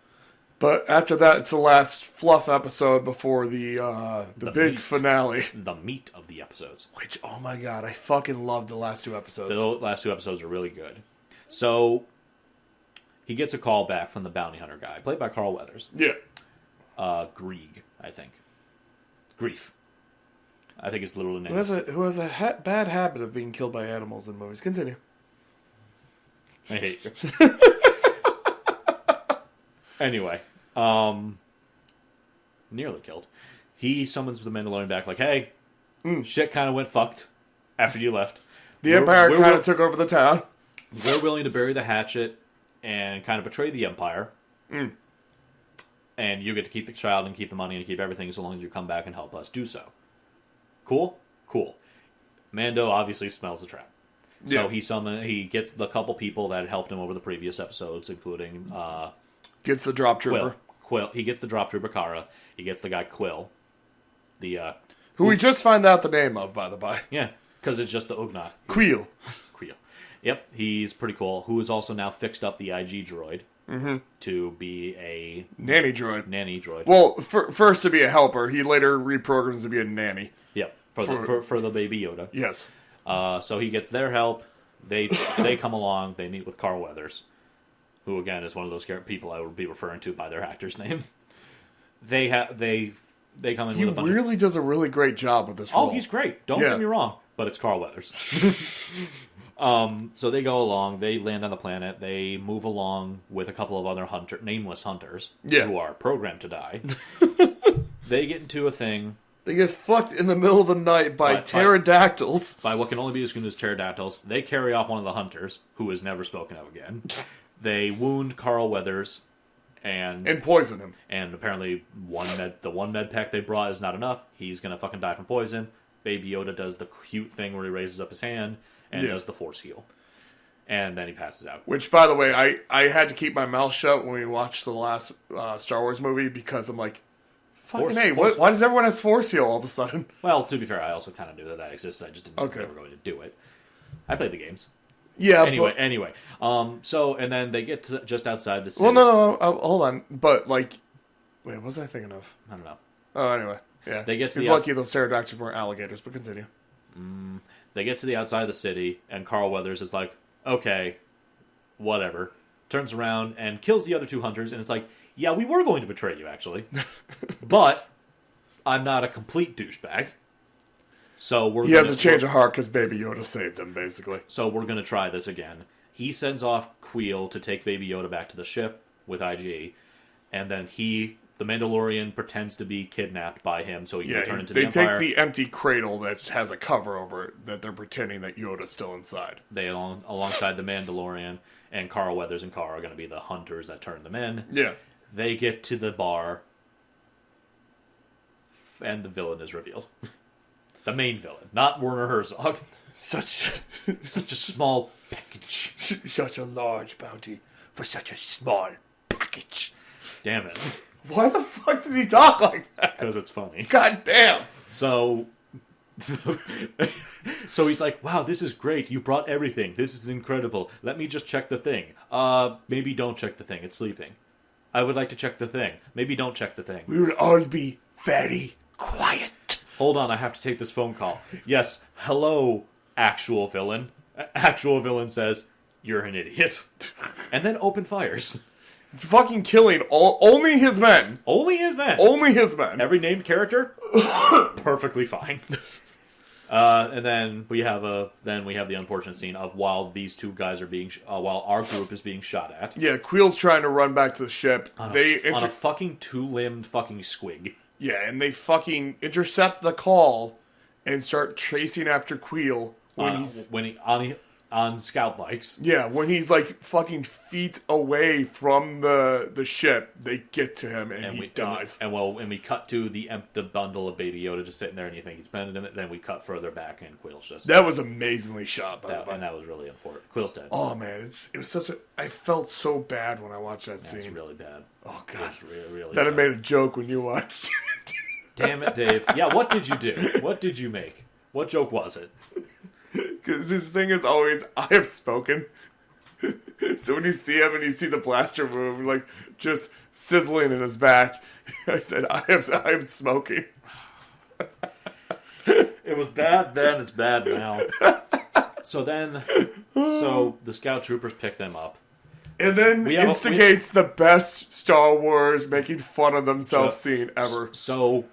But after that, it's the last fluff episode before the big finale. The meat of the episodes. Which, oh my god, I fucking loved the last 2 episodes. The last 2 episodes are really good. So, he gets a call back from the bounty hunter guy, played by Carl Weathers. Yeah. Grieg, I think. Grief. I think his literal name. Who has a bad habit of being killed by animals in movies. Continue. I hate you. Anyway, nearly killed. He summons the Mandalorian back like, hey, shit kind of went fucked after you left. The Empire kind of took over the town. We're willing to bury the hatchet and kind of betray the Empire. And you get to keep the child and keep the money and keep everything so long as you come back and help us do so. Cool? Cool. Mando obviously smells the trap. So he gets the couple people that had helped him over the previous episodes, including... gets the drop trooper. Quill. He gets the drop trooper Kara. He gets the guy Quill. Who we just find out the name of, by the by. Yeah, because it's just the Ugnaught. Quill. Yep, he's pretty cool. Who has also now fixed up the IG droid to be a... Nanny droid. Well, first to be a helper. He later reprograms to be a nanny. Yep, for the baby Yoda. Yes. So he gets their help. They come along. They meet with Carl Weathers, who again is one of those people I would be referring to by their actor's name. They come in with a bunch. He really does a really great job with this role. Oh, he's great. Don't get me wrong, but it's Carl Weathers. So they go along. They land on the planet. They move along with a couple of other nameless hunters who are programmed to die. They get into a thing. They get fucked in the middle of the night by pterodactyls. By what can only be described as pterodactyls. They carry off one of the hunters, who is never spoken of again. They wound Carl Weathers and poison him. And apparently the one med pack they brought is not enough. He's going to fucking die from poison. Baby Yoda does the cute thing where he raises up his hand and does the force heal. And then he passes out. Which, by the way, I had to keep my mouth shut when we watched the last Star Wars movie because I'm like, why does everyone have force heal all of a sudden? Well, to be fair, I also kind of knew that existed. I just didn't know they were going to do it. I played the games. Yeah. Anyway. So, and then they get to just outside the city. Well, no, hold on. But, wait, what was I thinking of? I don't know. Oh, anyway. Yeah. They get to He's lucky those pterodactyls weren't alligators, but continue. They get to the outside of the city, and Carl Weathers is like, okay, whatever. Turns around and kills the other two hunters, and it's like, yeah, we were going to betray you, actually. But I'm not a complete douchebag. So he has a change of heart because Baby Yoda saved him, basically. So we're going to try this again. He sends off Queel to take Baby Yoda back to the ship with IG, and then the Mandalorian, pretends to be kidnapped by him so he can return into the Empire. They take the empty cradle that has a cover over it that they're pretending that Yoda's still inside. They, alongside the Mandalorian, and Carl Weathers and Kara are going to be the hunters that turn them in. Yeah. They get to the bar, and the villain is revealed. The main villain, not Werner Herzog. Such a small package. Such a large bounty for such a small package. Damn it. Why the fuck does he talk like that? Because it's funny. God damn. So he's like, wow, this is great. You brought everything. This is incredible. Let me just check the thing. Maybe don't check the thing. It's sleeping. I would like to check the thing. Maybe don't check the thing. We will all be very quiet. Hold on, I have to take this phone call. Yes, hello, actual villain. Actual villain says, you're an idiot. And then open fires. It's fucking killing only his men. Only his men. Only his men. Every named character, perfectly fine. And then we have the unfortunate scene of while these two guys are while our group is being shot at. Yeah, Queel's trying to run back to the ship. On a fucking two-limbed fucking squig. Yeah, and they fucking intercept the call and start chasing after Queel on scout bikes. Yeah, when he's like fucking feet away from the ship, they get to him and he dies. And we cut to the bundle of Baby Yoda just sitting there, and you think he's bending it. Then we cut further back, and Quill's just that was amazingly shot by the way. And that was really unfortunate. Quill's dead. Oh man, it was such a. I felt so bad when I watched that scene. It's really bad. Oh god, it was really that I made a joke when you watched. Damn it, Dave. Yeah, what did you do? What did you make? What joke was it? Because his thing is always, I have spoken. So when you see him and you see the blaster move, like, just sizzling in his back, I said, I am smoking. It was bad then, it's bad now. So the scout troopers pick them up. And then instigates the best Star Wars making fun of themselves scene ever. So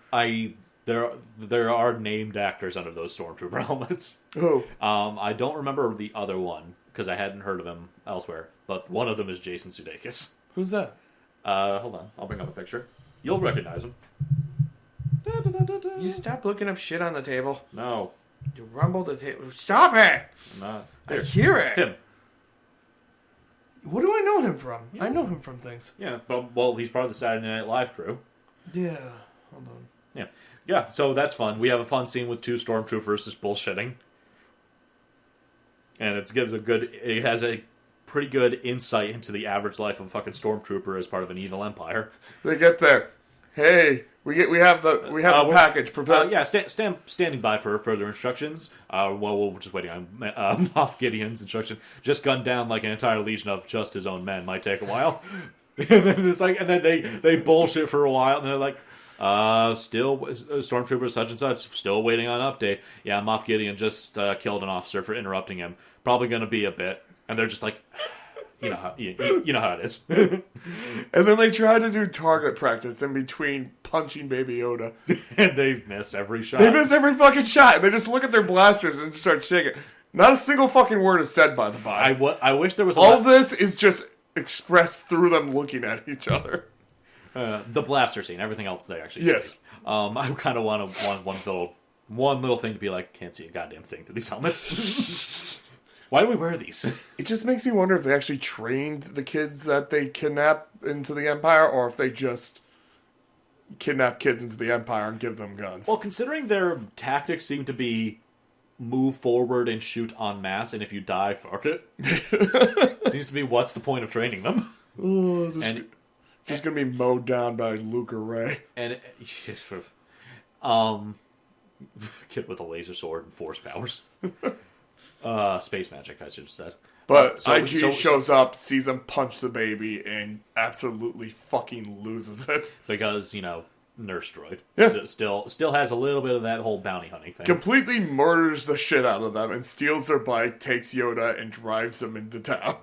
there are named actors under those stormtrooper helmets. Who? I don't remember the other one because I hadn't heard of him elsewhere. But one of them is Jason Sudeikis. Who's that? Hold on, I'll bring up a picture. You'll recognize him. You stop looking up shit on the table. No, You rumble the table. Stop it! I hear it. Him. What do I know him from? I know him from things. Yeah, well, he's part of the Saturday Night Live crew. Yeah, hold on. Yeah, so that's fun. We have a fun scene with two stormtroopers just bullshitting. And it has a pretty good insight into the average life of a fucking stormtrooper as part of an evil empire. They get there. Hey, we have the package. Standing by for further instructions. We're just waiting on Moff Gideon's instruction. Just gun down like an entire legion of just his own men. Might take a while. And then they bullshit for a while, and they're like, still stormtrooper such and such, still waiting on update. Yeah, Moff Gideon just killed an officer for interrupting him. Probably going to be a bit. And they're just like, you know how it is. And then they try to do target practice in between punching Baby Yoda. And they miss every shot. They miss every fucking shot. And they just look at their blasters and just start shaking. Not a single fucking word is said, by the by. I wish there was all of this is just expressed through them looking at each other. The blaster scene, everything else they actually yes. See. I kind of want one little thing to be like, can't see a goddamn thing through these helmets. Why do we wear these? It just makes me wonder if they actually trained the kids that they kidnap into the Empire, or if they just kidnap kids into the Empire and give them guns. Well, considering their tactics seem to be move forward and shoot en masse, and if you die, fuck it. Seems to be what's the point of training them? Just gonna be mowed down by Luke or Rey. And kid with a laser sword and force powers. Space magic, I should have said. But IG shows up, sees him punch the baby, and absolutely fucking loses it. Because, nurse droid. Yeah. Still has a little bit of that whole bounty hunting thing. Completely murders the shit out of them and steals their bike, takes Yoda, and drives them into town.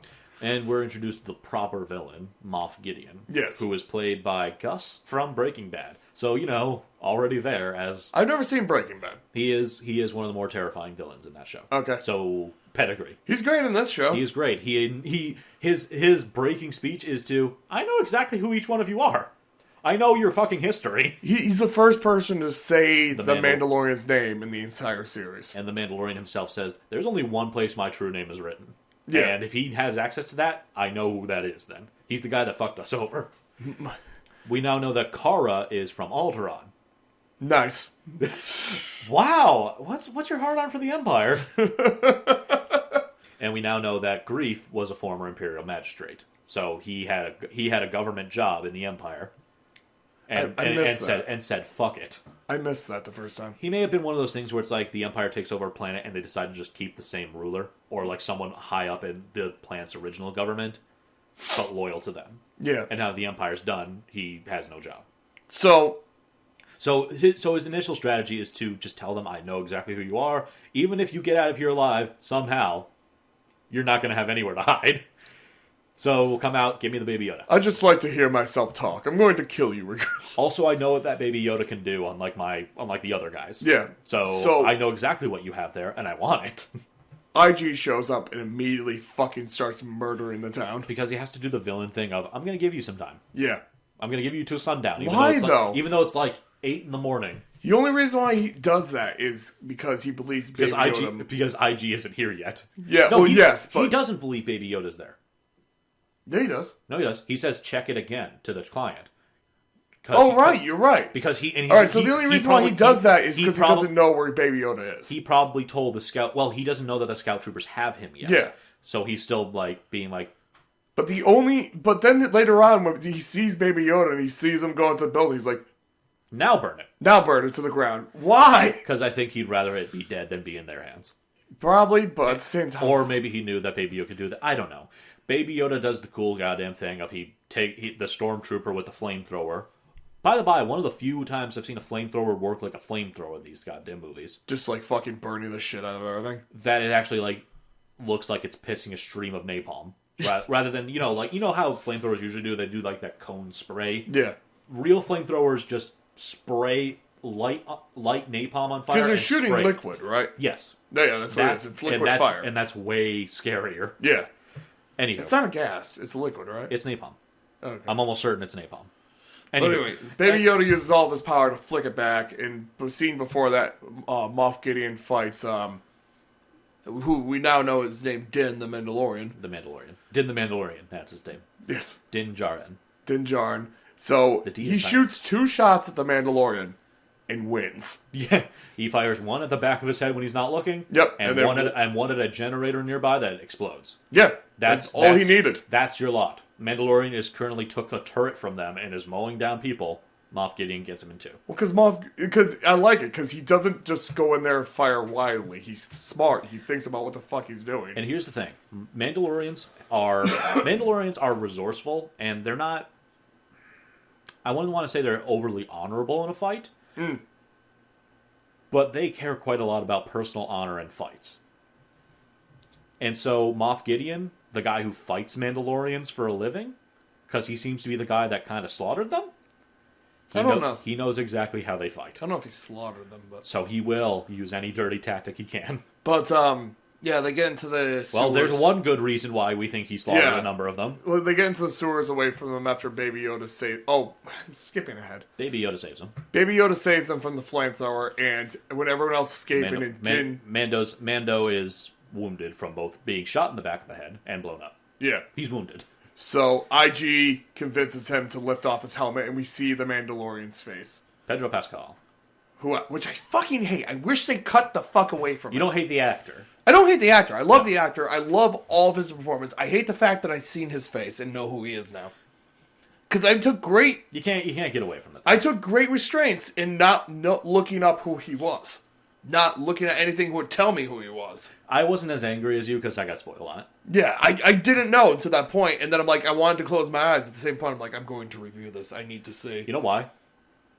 And we're introduced to the proper villain, Moff Gideon. Yes. Who is played by Gus from Breaking Bad. So, already there as... I've never seen Breaking Bad. He is one of the more terrifying villains in that show. Okay. So, pedigree. He's great in this show. He is great. His breaking speech is to, I know exactly who each one of you are. I know your fucking history. He's the first person to say the Mandalorian's name in the entire series. And the Mandalorian himself says, there's only one place my true name is written. Yeah. And if he has access to that, I know who that is then. He's the guy that fucked us over. We now know that Kara is from Alderaan. Nice. Wow! What's your heart on for the Empire? And we now know that Greef was a former Imperial magistrate. So he had a government job in the Empire. And said, fuck it. I missed that the first time. He may have been one of those things where it's like the Empire takes over a planet and they decide to just keep the same ruler. Or like someone high up in the planet's original government, but loyal to them. Yeah. And now the Empire's done, he has no job. So his initial strategy is to just tell them, I know exactly who you are. Even if you get out of here alive, somehow, you're not going to have anywhere to hide. So come out, give me the Baby Yoda. I just like to hear myself talk. I'm going to kill you regardless. Also, I know what that Baby Yoda can do, unlike the other guys. Yeah. So I know exactly what you have there, and I want it. IG shows up and immediately fucking starts murdering the town. Because he has to do the villain thing of, I'm going to give you some time. Yeah. I'm going to give you till sundown. Why, though? Even though it's like 8 in the morning. The only reason why he does that is because he believes Baby Yoda... Because IG isn't here yet. Yeah, but... He doesn't believe Baby Yoda's there. Yeah, he does. No, he does. He says, check it again to the client. You're right. Because Alright, so the only reason why he does that is because he doesn't know where Baby Yoda is. He probably told the scout... Well, he doesn't know that the scout troopers have him yet. Yeah. So he's still, being like... But then later on, when he sees Baby Yoda and he sees him go into the building, he's like... Now burn it. Now burn it to the ground. Why? Because I think he'd rather it be dead than be in their hands. Probably, but at the same time... Or maybe he knew that Baby Yoda could do that. I don't know. Baby Yoda does the cool goddamn thing of the stormtrooper with the flamethrower. By the by, one of the few times I've seen a flamethrower work like a flamethrower in these goddamn movies. Just fucking burning the shit out of everything. That it actually looks like it's pissing a stream of napalm. Rather than, how flamethrowers usually do, they do that cone spray. Yeah. Real flamethrowers just spray light napalm on fire. Because they're shooting liquid, right? Yes. Yeah, that's what it is. It's liquid fire. And that's way scarier. Yeah. Anywho. It's not a gas. It's a liquid, right? It's napalm. Okay. I'm almost certain it's napalm. But anyway, Baby Yoda uses all of his power to flick it back, and the scene before that, Moff Gideon fights, who we now know is named Din the Mandalorian. The Mandalorian. Din the Mandalorian, that's his name. Yes. Din Djarin. Din Djarin. So, he shoots 2 shots at the Mandalorian and wins. Yeah. He fires one at the back of his head when he's not looking. Yep. And one at a generator nearby that explodes. Yeah. That's all he needed. That's your lot. Mandalorian is currently took a turret from them and is mowing down people. Moff Gideon gets him in 2. Well, because I like it, because he doesn't just go in there and fire wildly. He's smart. He thinks about what the fuck he's doing. And here's the thing. Mandalorians are resourceful, and they're not... I wouldn't want to say they're overly honorable in a fight, but they care quite a lot about personal honor in fights. And so Moff Gideon, the guy who fights Mandalorians for a living, because he seems to be the guy that kind of slaughtered them, I don't know. He knows exactly how they fight. I don't know if he slaughtered them, but... So he will use any dirty tactic he can. But, yeah, they get into the sewers. Well, there's one good reason why we think he slaughtered a number of them. Well, they get into the sewers away from them after Baby Yoda saves... Oh, I'm skipping ahead. Baby Yoda saves them. Baby Yoda saves them from the flamethrower, and when everyone else is escaping, Mando is wounded from both being shot in the back of the head and blown up. Yeah. He's wounded. So, IG convinces him to lift off his helmet, and we see the Mandalorian's face. Pedro Pascal. Which I fucking hate. I wish they cut the fuck away from him. You don't hate the actor. I don't hate the actor. I love the actor. I love all of his performance. I hate the fact that I've seen his face and know who he is now. Because I took great... You can't get away from it. I took great restraints in not looking up who he was. Not looking at anything that would tell me who he was. I wasn't as angry as you because I got spoiled on it. Yeah, I didn't know until that point, and then I'm like, I wanted to close my eyes. At the same point, I'm like, I'm going to review this. I need to see. You know why?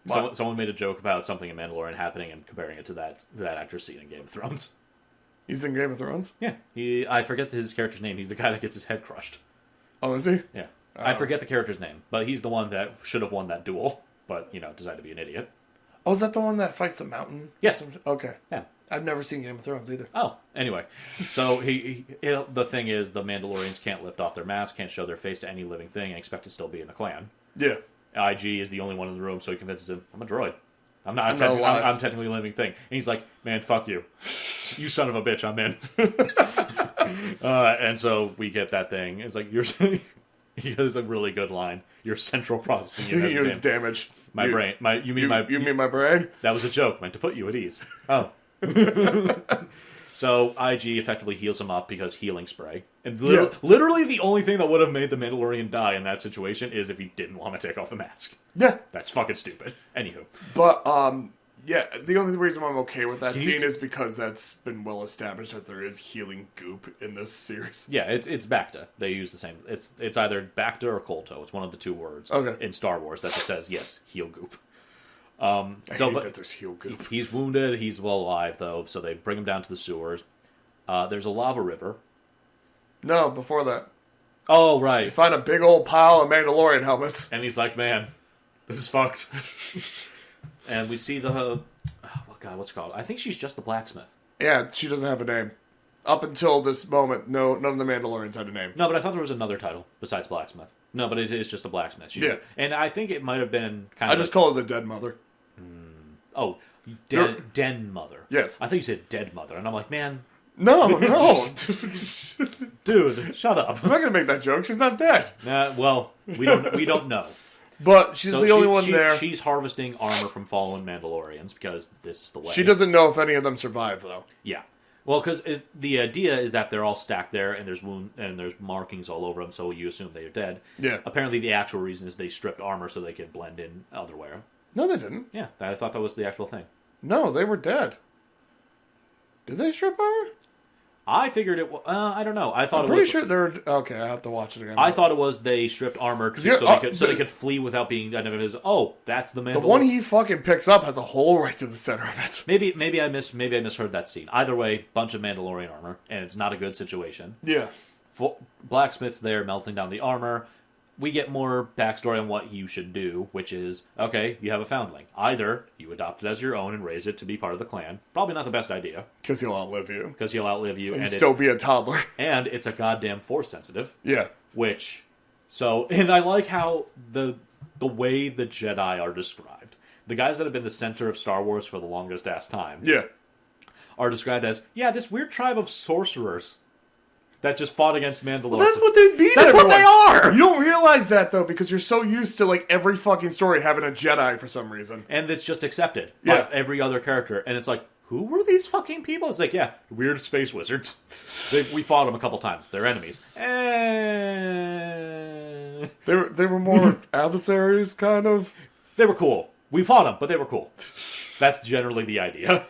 Someone made a joke about something in Mandalorian happening and comparing it to that actor's scene in Game of Thrones. He's in Game of Thrones? Yeah. I forget his character's name. He's the guy that gets his head crushed. Oh, is he? Yeah. I forget the character's name, but he's the one that should have won that duel, but, decided to be an idiot. Oh, is that the one that fights the mountain? Yes. Okay. Yeah. I've never seen Game of Thrones either. Oh, anyway. So the thing is, the Mandalorians can't lift off their mask, can't show their face to any living thing, and expect to still be in the clan. Yeah. IG is the only one in the room, so he convinces him, I'm a droid. I'm technically a living thing. And he's like, man, fuck you. You son of a bitch, I'm in. And so we get that thing. It's like, he has a really good line. Your central processing unit is damaged. My brain. You mean my brain? That was a joke, meant to put you at ease. Oh. So IG effectively heals him up because healing spray. And literally the only thing that would have made the Mandalorian die in that situation is if he didn't want to take off the mask. Yeah. That's fucking stupid. Anywho. But, yeah, the only reason why I'm okay with that scene is because that's been well established that there is healing goop in this series. Yeah, it's Bacta. They use the same. It's either Bacta or Kolto. It's one of the two words in Star Wars that just says, yes, heal goop. I hate that there's heal goop. He's wounded. He's well alive, though, so they bring him down to the sewers. There's a lava river. No, before that. Oh, right. You find a big old pile of Mandalorian helmets. And he's like, man, this is fucked. And we see what's it called? I think she's just the blacksmith. Yeah, she doesn't have a name. Up until this moment, none of the Mandalorians had a name. No, but I thought there was another title besides blacksmith. No, but it is just a blacksmith. And I think it might have been I just call her the dead mother. Oh, Den mother. Yes. I think you said dead mother, and I'm like, man. No. Dude, shut up. I'm not gonna make that joke. She's not dead. Well, we don't know. But she's the only one there. She's harvesting armor from fallen Mandalorians because this is the way. She doesn't know if any of them survive, though. Yeah. Well, because the idea is that they're all stacked there, and there's markings all over them, so you assume they are dead. Yeah. Apparently, the actual reason is they stripped armor so they could blend in elsewhere. No, they didn't. Yeah, I thought that was the actual thing. No, they were dead. Did they strip armor? I figured it was... I don't know. I'm pretty sure they're... Okay, I have to watch it again. I thought it was they stripped armor so they could flee without being... Oh, that's the Mandalorian. The one he fucking picks up has a hole right through the center of it. Maybe I misheard that scene. Either way, bunch of Mandalorian armor, and it's not a good situation. Yeah. Blacksmith's there melting down the armor. We get more backstory on what you should do, which is, okay, you have a foundling. Either you adopt it as your own and raise it to be part of the clan. Probably not the best idea. Because he'll outlive you. And still be a toddler. And it's a goddamn force sensitive. Yeah. And I like how the way the Jedi are described, the guys that have been the center of Star Wars for the longest ass time, Yeah. are described as, this weird tribe of sorcerers that just fought against Mandalore. Well, that's what they'd be. That's what they are! You don't realize that, though, because you're so used to, like, every fucking story having a Jedi for some reason. And it's just accepted by every other character. And it's like, who were these fucking people? It's like, weird space wizards. We fought them a couple times. They're enemies. They were more adversaries, kind of. They were cool. We fought them, but they were cool. That's generally the idea.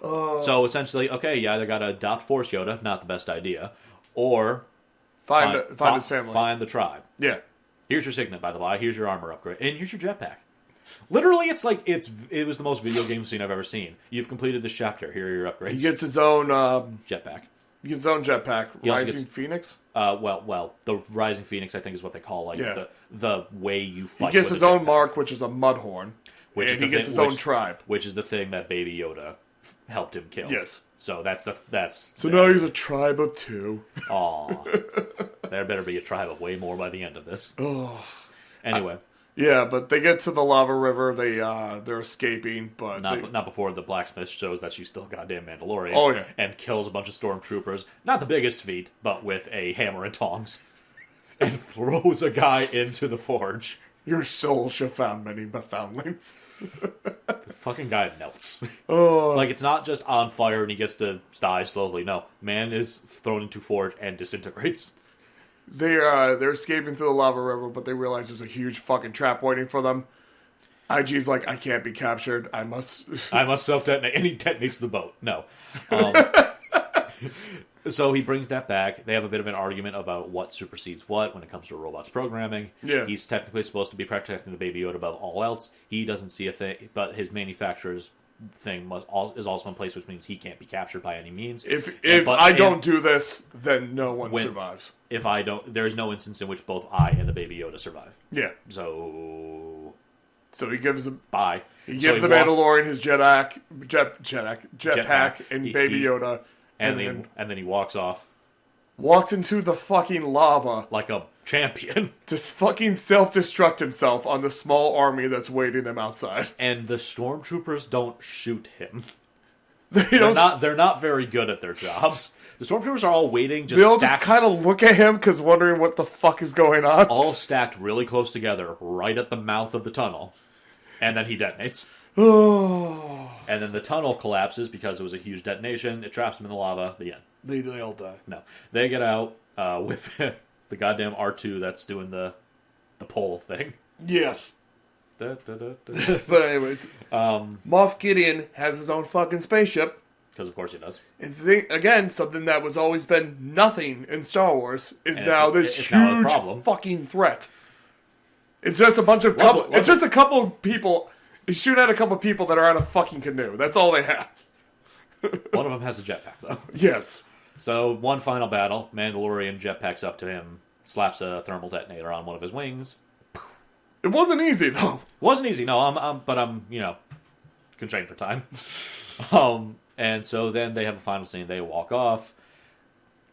So essentially, you either gotta adopt Force Yoda, not the best idea, or find his family. Find the tribe. Yeah. Here's your signet, by the way. Here's your armor upgrade. And here's your jetpack. Literally, it's like, it was the most video game scene I've ever seen. You've completed this chapter. Here are your upgrades. He gets his own... jetpack. He gets his own jetpack. Rising Phoenix? Well, the Rising Phoenix, I think, is what they call, the way you fight. He gets his own mark, which is a mudhorn. And he gets his own tribe. Which is the thing that Baby Yoda helped him kill. Yes. So that's now he's a tribe of 2. Aw. There better be a tribe of way more by the end of this. Oh. Anyway. Yeah, but they get to the lava river. They're escaping, but not before the blacksmith shows that she's still goddamn Mandalorian. Oh yeah, and kills a bunch of stormtroopers. Not the biggest feat, but with a hammer and tongs, and throws a guy into the forge. Your soul shall found many foundlings. The fucking guy melts. Oh, like it's not just on fire and he gets to die slowly. No, man is thrown into forge and disintegrates. They're escaping through the lava river, but they realize there's a huge fucking trap waiting for them. IG's like, I can't be captured. I must self-detonate. And he detonates the boat. No. So he brings that back. They have a bit of an argument about what supersedes what when it comes to a robot's programming. Yeah. He's technically supposed to be protecting the Baby Yoda above all else. He doesn't see a thing, but his manufacturer's thing is also in place, which means he can't be captured by any means. If I don't do this, then no one survives. If I don't, there is no instance in which both I and the Baby Yoda survive. Yeah. So he gives him bye. He gives the Mandalorian his jetpack and Baby Yoda, and then he walks off. Walks into the fucking lava like a champion to fucking self-destruct himself on the small army that's waiting them outside. And the stormtroopers don't shoot him. They're not very good at their jobs. The stormtroopers are all waiting, just kind of look at him because wondering what the fuck is going on. All stacked really close together, right at the mouth of the tunnel, and then he detonates. Oh. And then the tunnel collapses because it was a huge detonation. It traps them in the lava. The end. They all die. No, they get out with the goddamn R2 that's doing the pole thing. Yes. Da, da, da, da. But anyways, Moff Gideon has his own fucking spaceship. Because of course he does. Again, something that was always been nothing in Star Wars is now this huge fucking threat. It's just a bunch of it's just a couple of people. He's shooting at a couple of people that are on a fucking canoe. That's all they have. One of them has a jetpack, though. Yes. So, one final battle. Mandalorian jetpacks up to him, slaps a thermal detonator on one of his wings. It wasn't easy, though. Wasn't easy, no. I'm constrained for time. And so then they have a final scene. They walk off.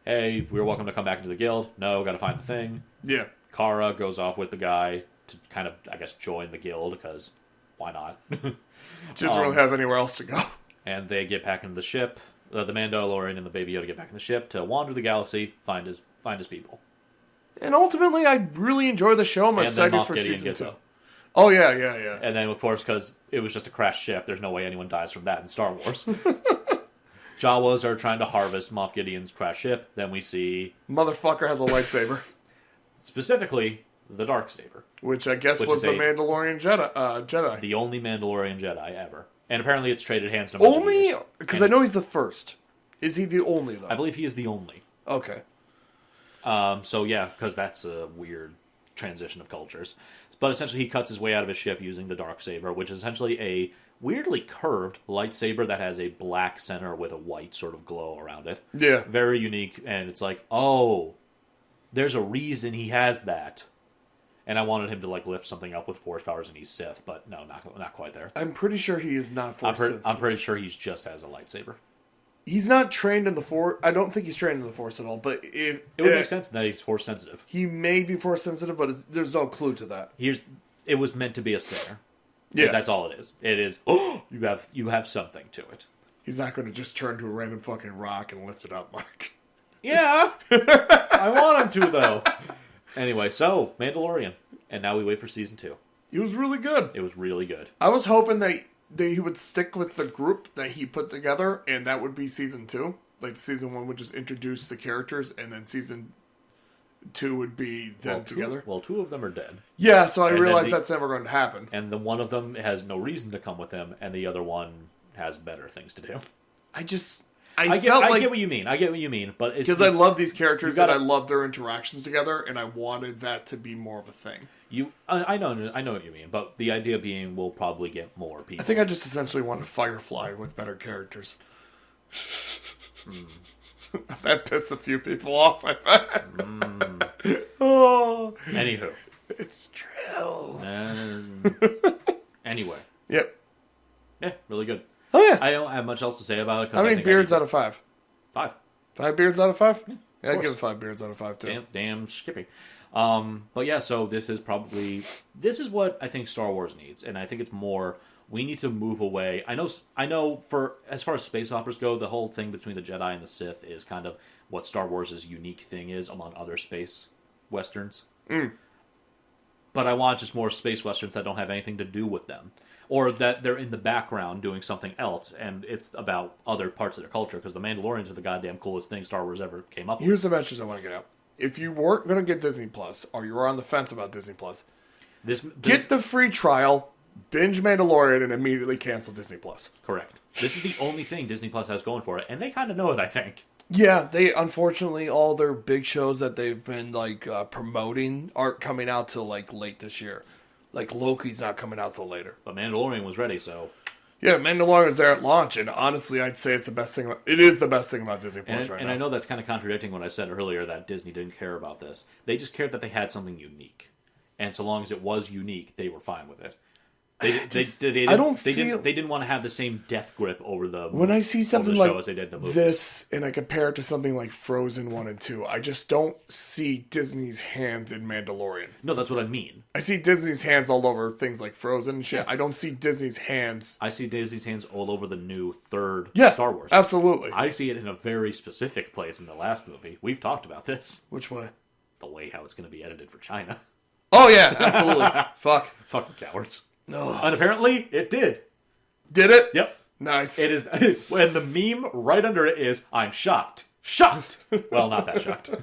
Hey, we're welcome to come back into the guild. No, gotta find the thing. Yeah. Kara goes off with the guy to kind of, I guess, join the guild, because why not? She doesn't really have anywhere else to go. And they get back into the ship. The Mandalorian and the Baby Yoda get back in the ship to wander the galaxy, find his people. And ultimately, I really enjoy the show. I'm excited for season 2. Oh, yeah. And then, of course, because it was just a crashed ship, there's no way anyone dies from that in Star Wars. Jawas are trying to harvest Moff Gideon's crashed ship. Then we see... Motherfucker has a lightsaber. Specifically, the Darksaber. Which I guess was the Mandalorian Jedi. The only Mandalorian Jedi ever. And apparently it's traded hands in a Only? Because I know he's the first. Is he the only, though? I believe he is the only. Okay. So, yeah, because that's a weird transition of cultures. But essentially he cuts his way out of his ship using the Darksaber, which is essentially a weirdly curved lightsaber that has a black center with a white sort of glow around it. Yeah. Very unique, and it's like, oh, there's a reason he has that. And I wanted him to lift something up with Force powers, and he's Sith, but no, not quite there. I'm pretty sure he is not Force sensitive. I'm pretty sure he's just has a lightsaber. He's not trained in the Force. I don't think he's trained in the Force at all. But it would make sense that he's Force sensitive. He may be Force sensitive, but there's no clue to that. it was meant to be a stare. Yeah. That's all it is. It is, you have something to it. He's not going to just turn to a random fucking rock and lift it up, Mark. Yeah! I want him to, though. Anyway, so, Mandalorian. And now we wait for season 2. It was really good. It was really good. I was hoping that he would stick with the group that he put together, and that would be season 2. Like, season 1 would just introduce the characters, and then season 2 would be them together. Well, 2 of them are dead. Yeah, so I realized that's never going to happen. And the one of them has no reason to come with him, and the other one has better things to do. I get what you mean, but it's... Because I love these characters, and I love their interactions together, and I wanted that to be more of a thing. I know what you mean, but the idea being we'll probably get more people. I think I just essentially wanted Firefly with better characters. That pissed a few people off, I bet. Oh. Anywho. It's true. Anyway. Yep. Yeah, really good. Oh, yeah. I don't have much else to say about it. How many beards out of 5? 5. 5 beards out of 5? Yeah, I'd give it 5 beards out of 5, too. Damn Skippy. But yeah, so this is what I think Star Wars needs, and I think it's more, we need to move away. I know for, as far as space operas go, the whole thing between the Jedi and the Sith is kind of what Star Wars' unique thing is among other space westerns. But I want just more space westerns that don't have anything to do with them. Or that they're in the background doing something else, and it's about other parts of their culture, because the Mandalorians are the goddamn coolest thing Star Wars ever came up with. Here's the message I want to get out. If you weren't going to get Disney Plus, or you were on the fence about Disney Plus, get the free trial, binge Mandalorian, and immediately cancel Disney Plus. Correct. This is the only thing Disney Plus has going for it, and they kind of know it, I think. Yeah, they unfortunately, all their big shows that they've been promoting aren't coming out till late this year. Like Loki's not coming out till later. But Mandalorian was ready, so... Yeah, Mandalorian's there at launch, and honestly, I'd say it's the best thing. It is the best thing about Disney Plus right now. And I know that's kind of contradicting what I said earlier, that Disney didn't care about this. They just cared that they had something unique. And so long as it was unique, they were fine with it. They didn't want to have the same death grip over the when I see something show like as they did the movies. This, and I compare it to something like Frozen 1 and 2, I just don't see Disney's hands in Mandalorian. No, that's what I mean. I see Disney's hands all over things like Frozen and shit. Yeah. I don't see Disney's hands. I see Disney's hands all over the new third Star Wars. Absolutely. I see it in a very specific place in the last movie. We've talked about this. Which way? The way how it's going to be edited for China. Oh, yeah, absolutely. Fuck. Fucking cowards. No. And apparently, it did. Did it? Yep. Nice. It is. When the meme right under it is, I'm shocked. Shocked! Well, not that shocked.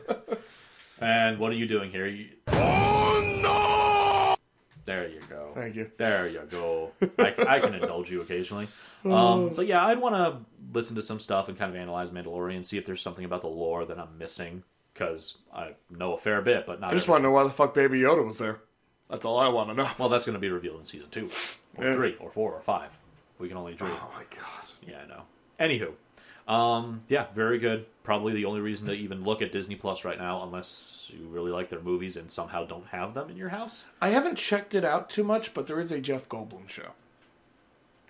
And what are you doing here? Oh, no! There you go. Thank you. There you go. I can indulge you occasionally. But yeah, I'd want to listen to some stuff and kind of analyze Mandalorian, see if there's something about the lore that I'm missing. Because I know a fair bit, but not I just want to know why the fuck Baby Yoda was there. That's all I want to know. Well, that's going to be revealed in season 2, or 3, or 4, or 5. We can only dream. Oh my god. Yeah, I know. Anywho, yeah, very good. Probably the only reason to even look at Disney Plus right now, unless you really like their movies and somehow don't have them in your house. I haven't checked it out too much, but there is a Jeff Goldblum show.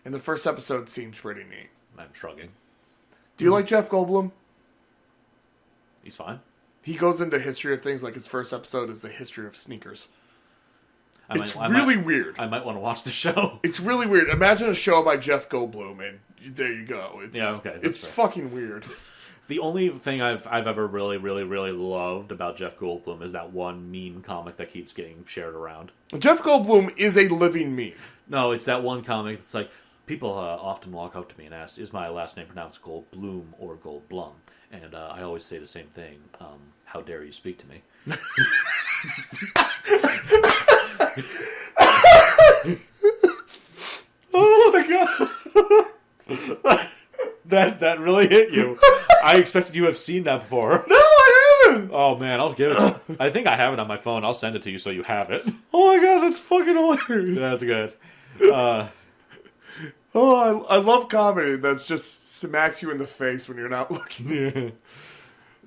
And the first episode seems pretty neat. I'm shrugging. Do you like Jeff Goldblum? He's fine. He goes into history of things, like his first episode is the history of sneakers. It's really weird. I might want to watch the show. It's really weird. Imagine a show by Jeff Goldblum, and there you go. It's fucking weird. The only thing I've ever really, really, really loved about Jeff Goldblum is that one meme comic that keeps getting shared around. Jeff Goldblum is a living meme. No, it's that one comic that's like, people often walk up to me and ask, is my last name pronounced Goldblum or Goldblum? And I always say the same thing. How dare you speak to me? Oh my god. That really hit you. I expected you to have seen that before. No, I haven't. Oh man, I'll give it. I think I have it on my phone. I'll send it to you so you have it. Oh my god, that's fucking hilarious. That's good. I love comedy that's just smacks you in the face when you're not looking.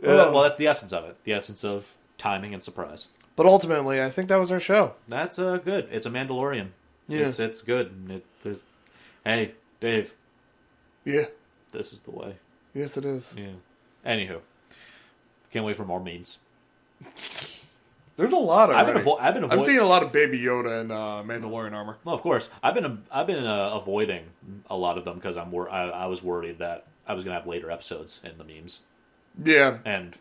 Well, that's the essence of it. The essence of timing and surprise. But ultimately, I think that was our show. That's good. It's a Mandalorian. Yeah. It's good. Hey, Dave. Yeah. This is the way. Yes, it is. Yeah. Anywho. Can't wait for more memes. There's a lot of. I'm seeing a lot of Baby Yoda and Mandalorian armor. Well, of course, I've been avoiding a lot of them because I was worried that I was gonna have later episodes in the memes. Yeah, and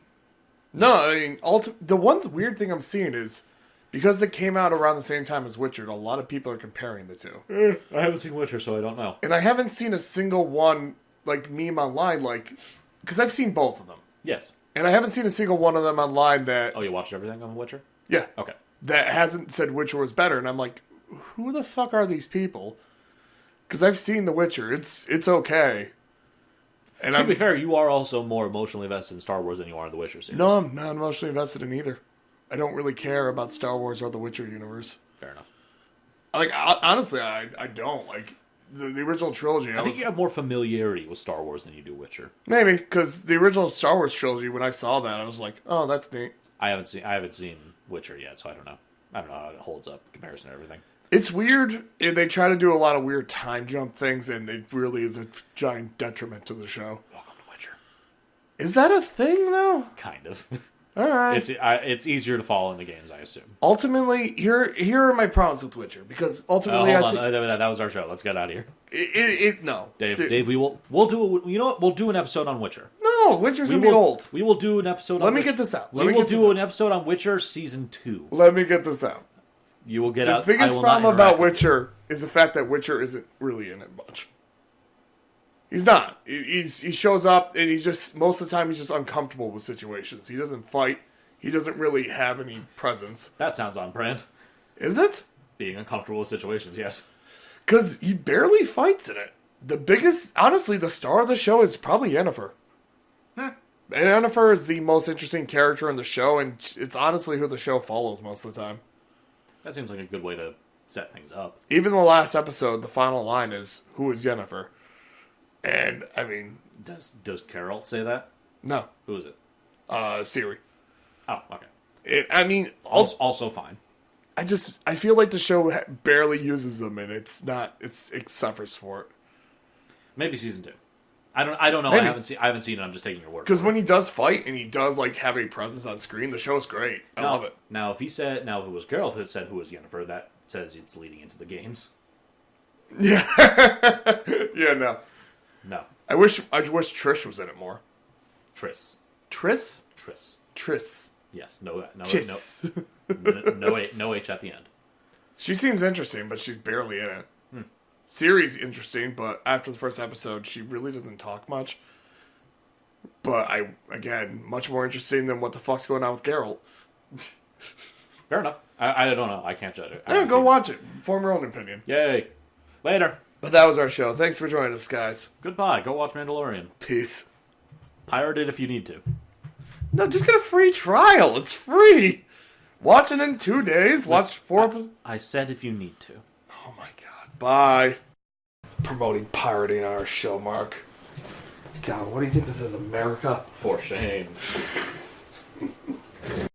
no, I mean, the one weird thing I'm seeing is because it came out around the same time as Witcher. A lot of people are comparing the two. I haven't seen Witcher, so I don't know. And I haven't seen a single one like meme online, like because I've seen both of them. Yes. And I haven't seen a single one of them online that... Oh, you watched everything on Witcher? Yeah. Okay. That hasn't said Witcher was better. And I'm like, who the fuck are these people? Because I've seen The Witcher. It's okay. And to be fair, you are also more emotionally invested in Star Wars than you are in The Witcher series. No, I'm not emotionally invested in either. I don't really care about Star Wars or The Witcher universe. Fair enough. Like, honestly, I don't. Like... The original trilogy. I think you have more familiarity with Star Wars than you do Witcher. Maybe because the original Star Wars trilogy, when I saw that, I was like, "Oh, that's neat." I haven't seen Witcher yet, so I don't know. I don't know how it holds up in comparison to everything. It's weird. They try to do a lot of weird time jump things, and it really is a giant detriment to the show. Welcome to Witcher. Is that a thing, though? Kind of. All right. It's easier to follow in the games, I assume. Ultimately, here are my problems with Witcher because ultimately, hold on, that was our show. Let's get out of here. No, Dave, we'll do. You know what? We'll do an episode on Witcher. No, Witcher's gonna be old. We will do an episode. Let me get this out. We will do an episode on Witcher season 2. Let me get this out. You will get out. The biggest problem about Witcher is the fact that Witcher isn't really in it much. He's not. He shows up and most of the time he's just uncomfortable with situations. He doesn't fight. He doesn't really have any presence. That sounds on brand. Is it? Being uncomfortable with situations, yes. Because he barely fights in it. Honestly, the star of the show is probably Yennefer. And Yennefer is the most interesting character in the show, and it's honestly who the show follows most of the time. That seems like a good way to set things up. Even the last episode, the final line is, "Who is Yennefer?" And, I mean... Does Geralt say that? No. Who is it? Ciri. Oh, okay. Also fine. I feel like the show barely uses them, and it suffers for it. Maybe season 2. I don't know. Maybe. I haven't seen it. I'm just taking your word. Because when he does fight and he does like have a presence on screen, the show's great. I love it. Now, if it was Geralt that said who was Yennefer, that says it's leading into the games. Yeah. Yeah. No. No. I wish Trish was in it more. Triss. Triss. Triss. Triss. Yes. No. Triss. No H at the end. She seems interesting, but she's barely in it. Ciri's interesting, but after the first episode, she really doesn't talk much. But again, much more interesting than what the fuck's going on with Geralt. Fair enough. I don't know. I can't judge it. Yeah, go watch it. Form your own opinion. Yay. Later. But that was our show. Thanks for joining us, guys. Goodbye. Go watch Mandalorian. Peace. Pirate it if you need to. No, just get a free trial. It's free. Watch it in 2 days. Watch 4 episodes. I said if you need to. Oh my god. Bye. Promoting pirating on our show, Mark. God, what do you think this is, America? For shame.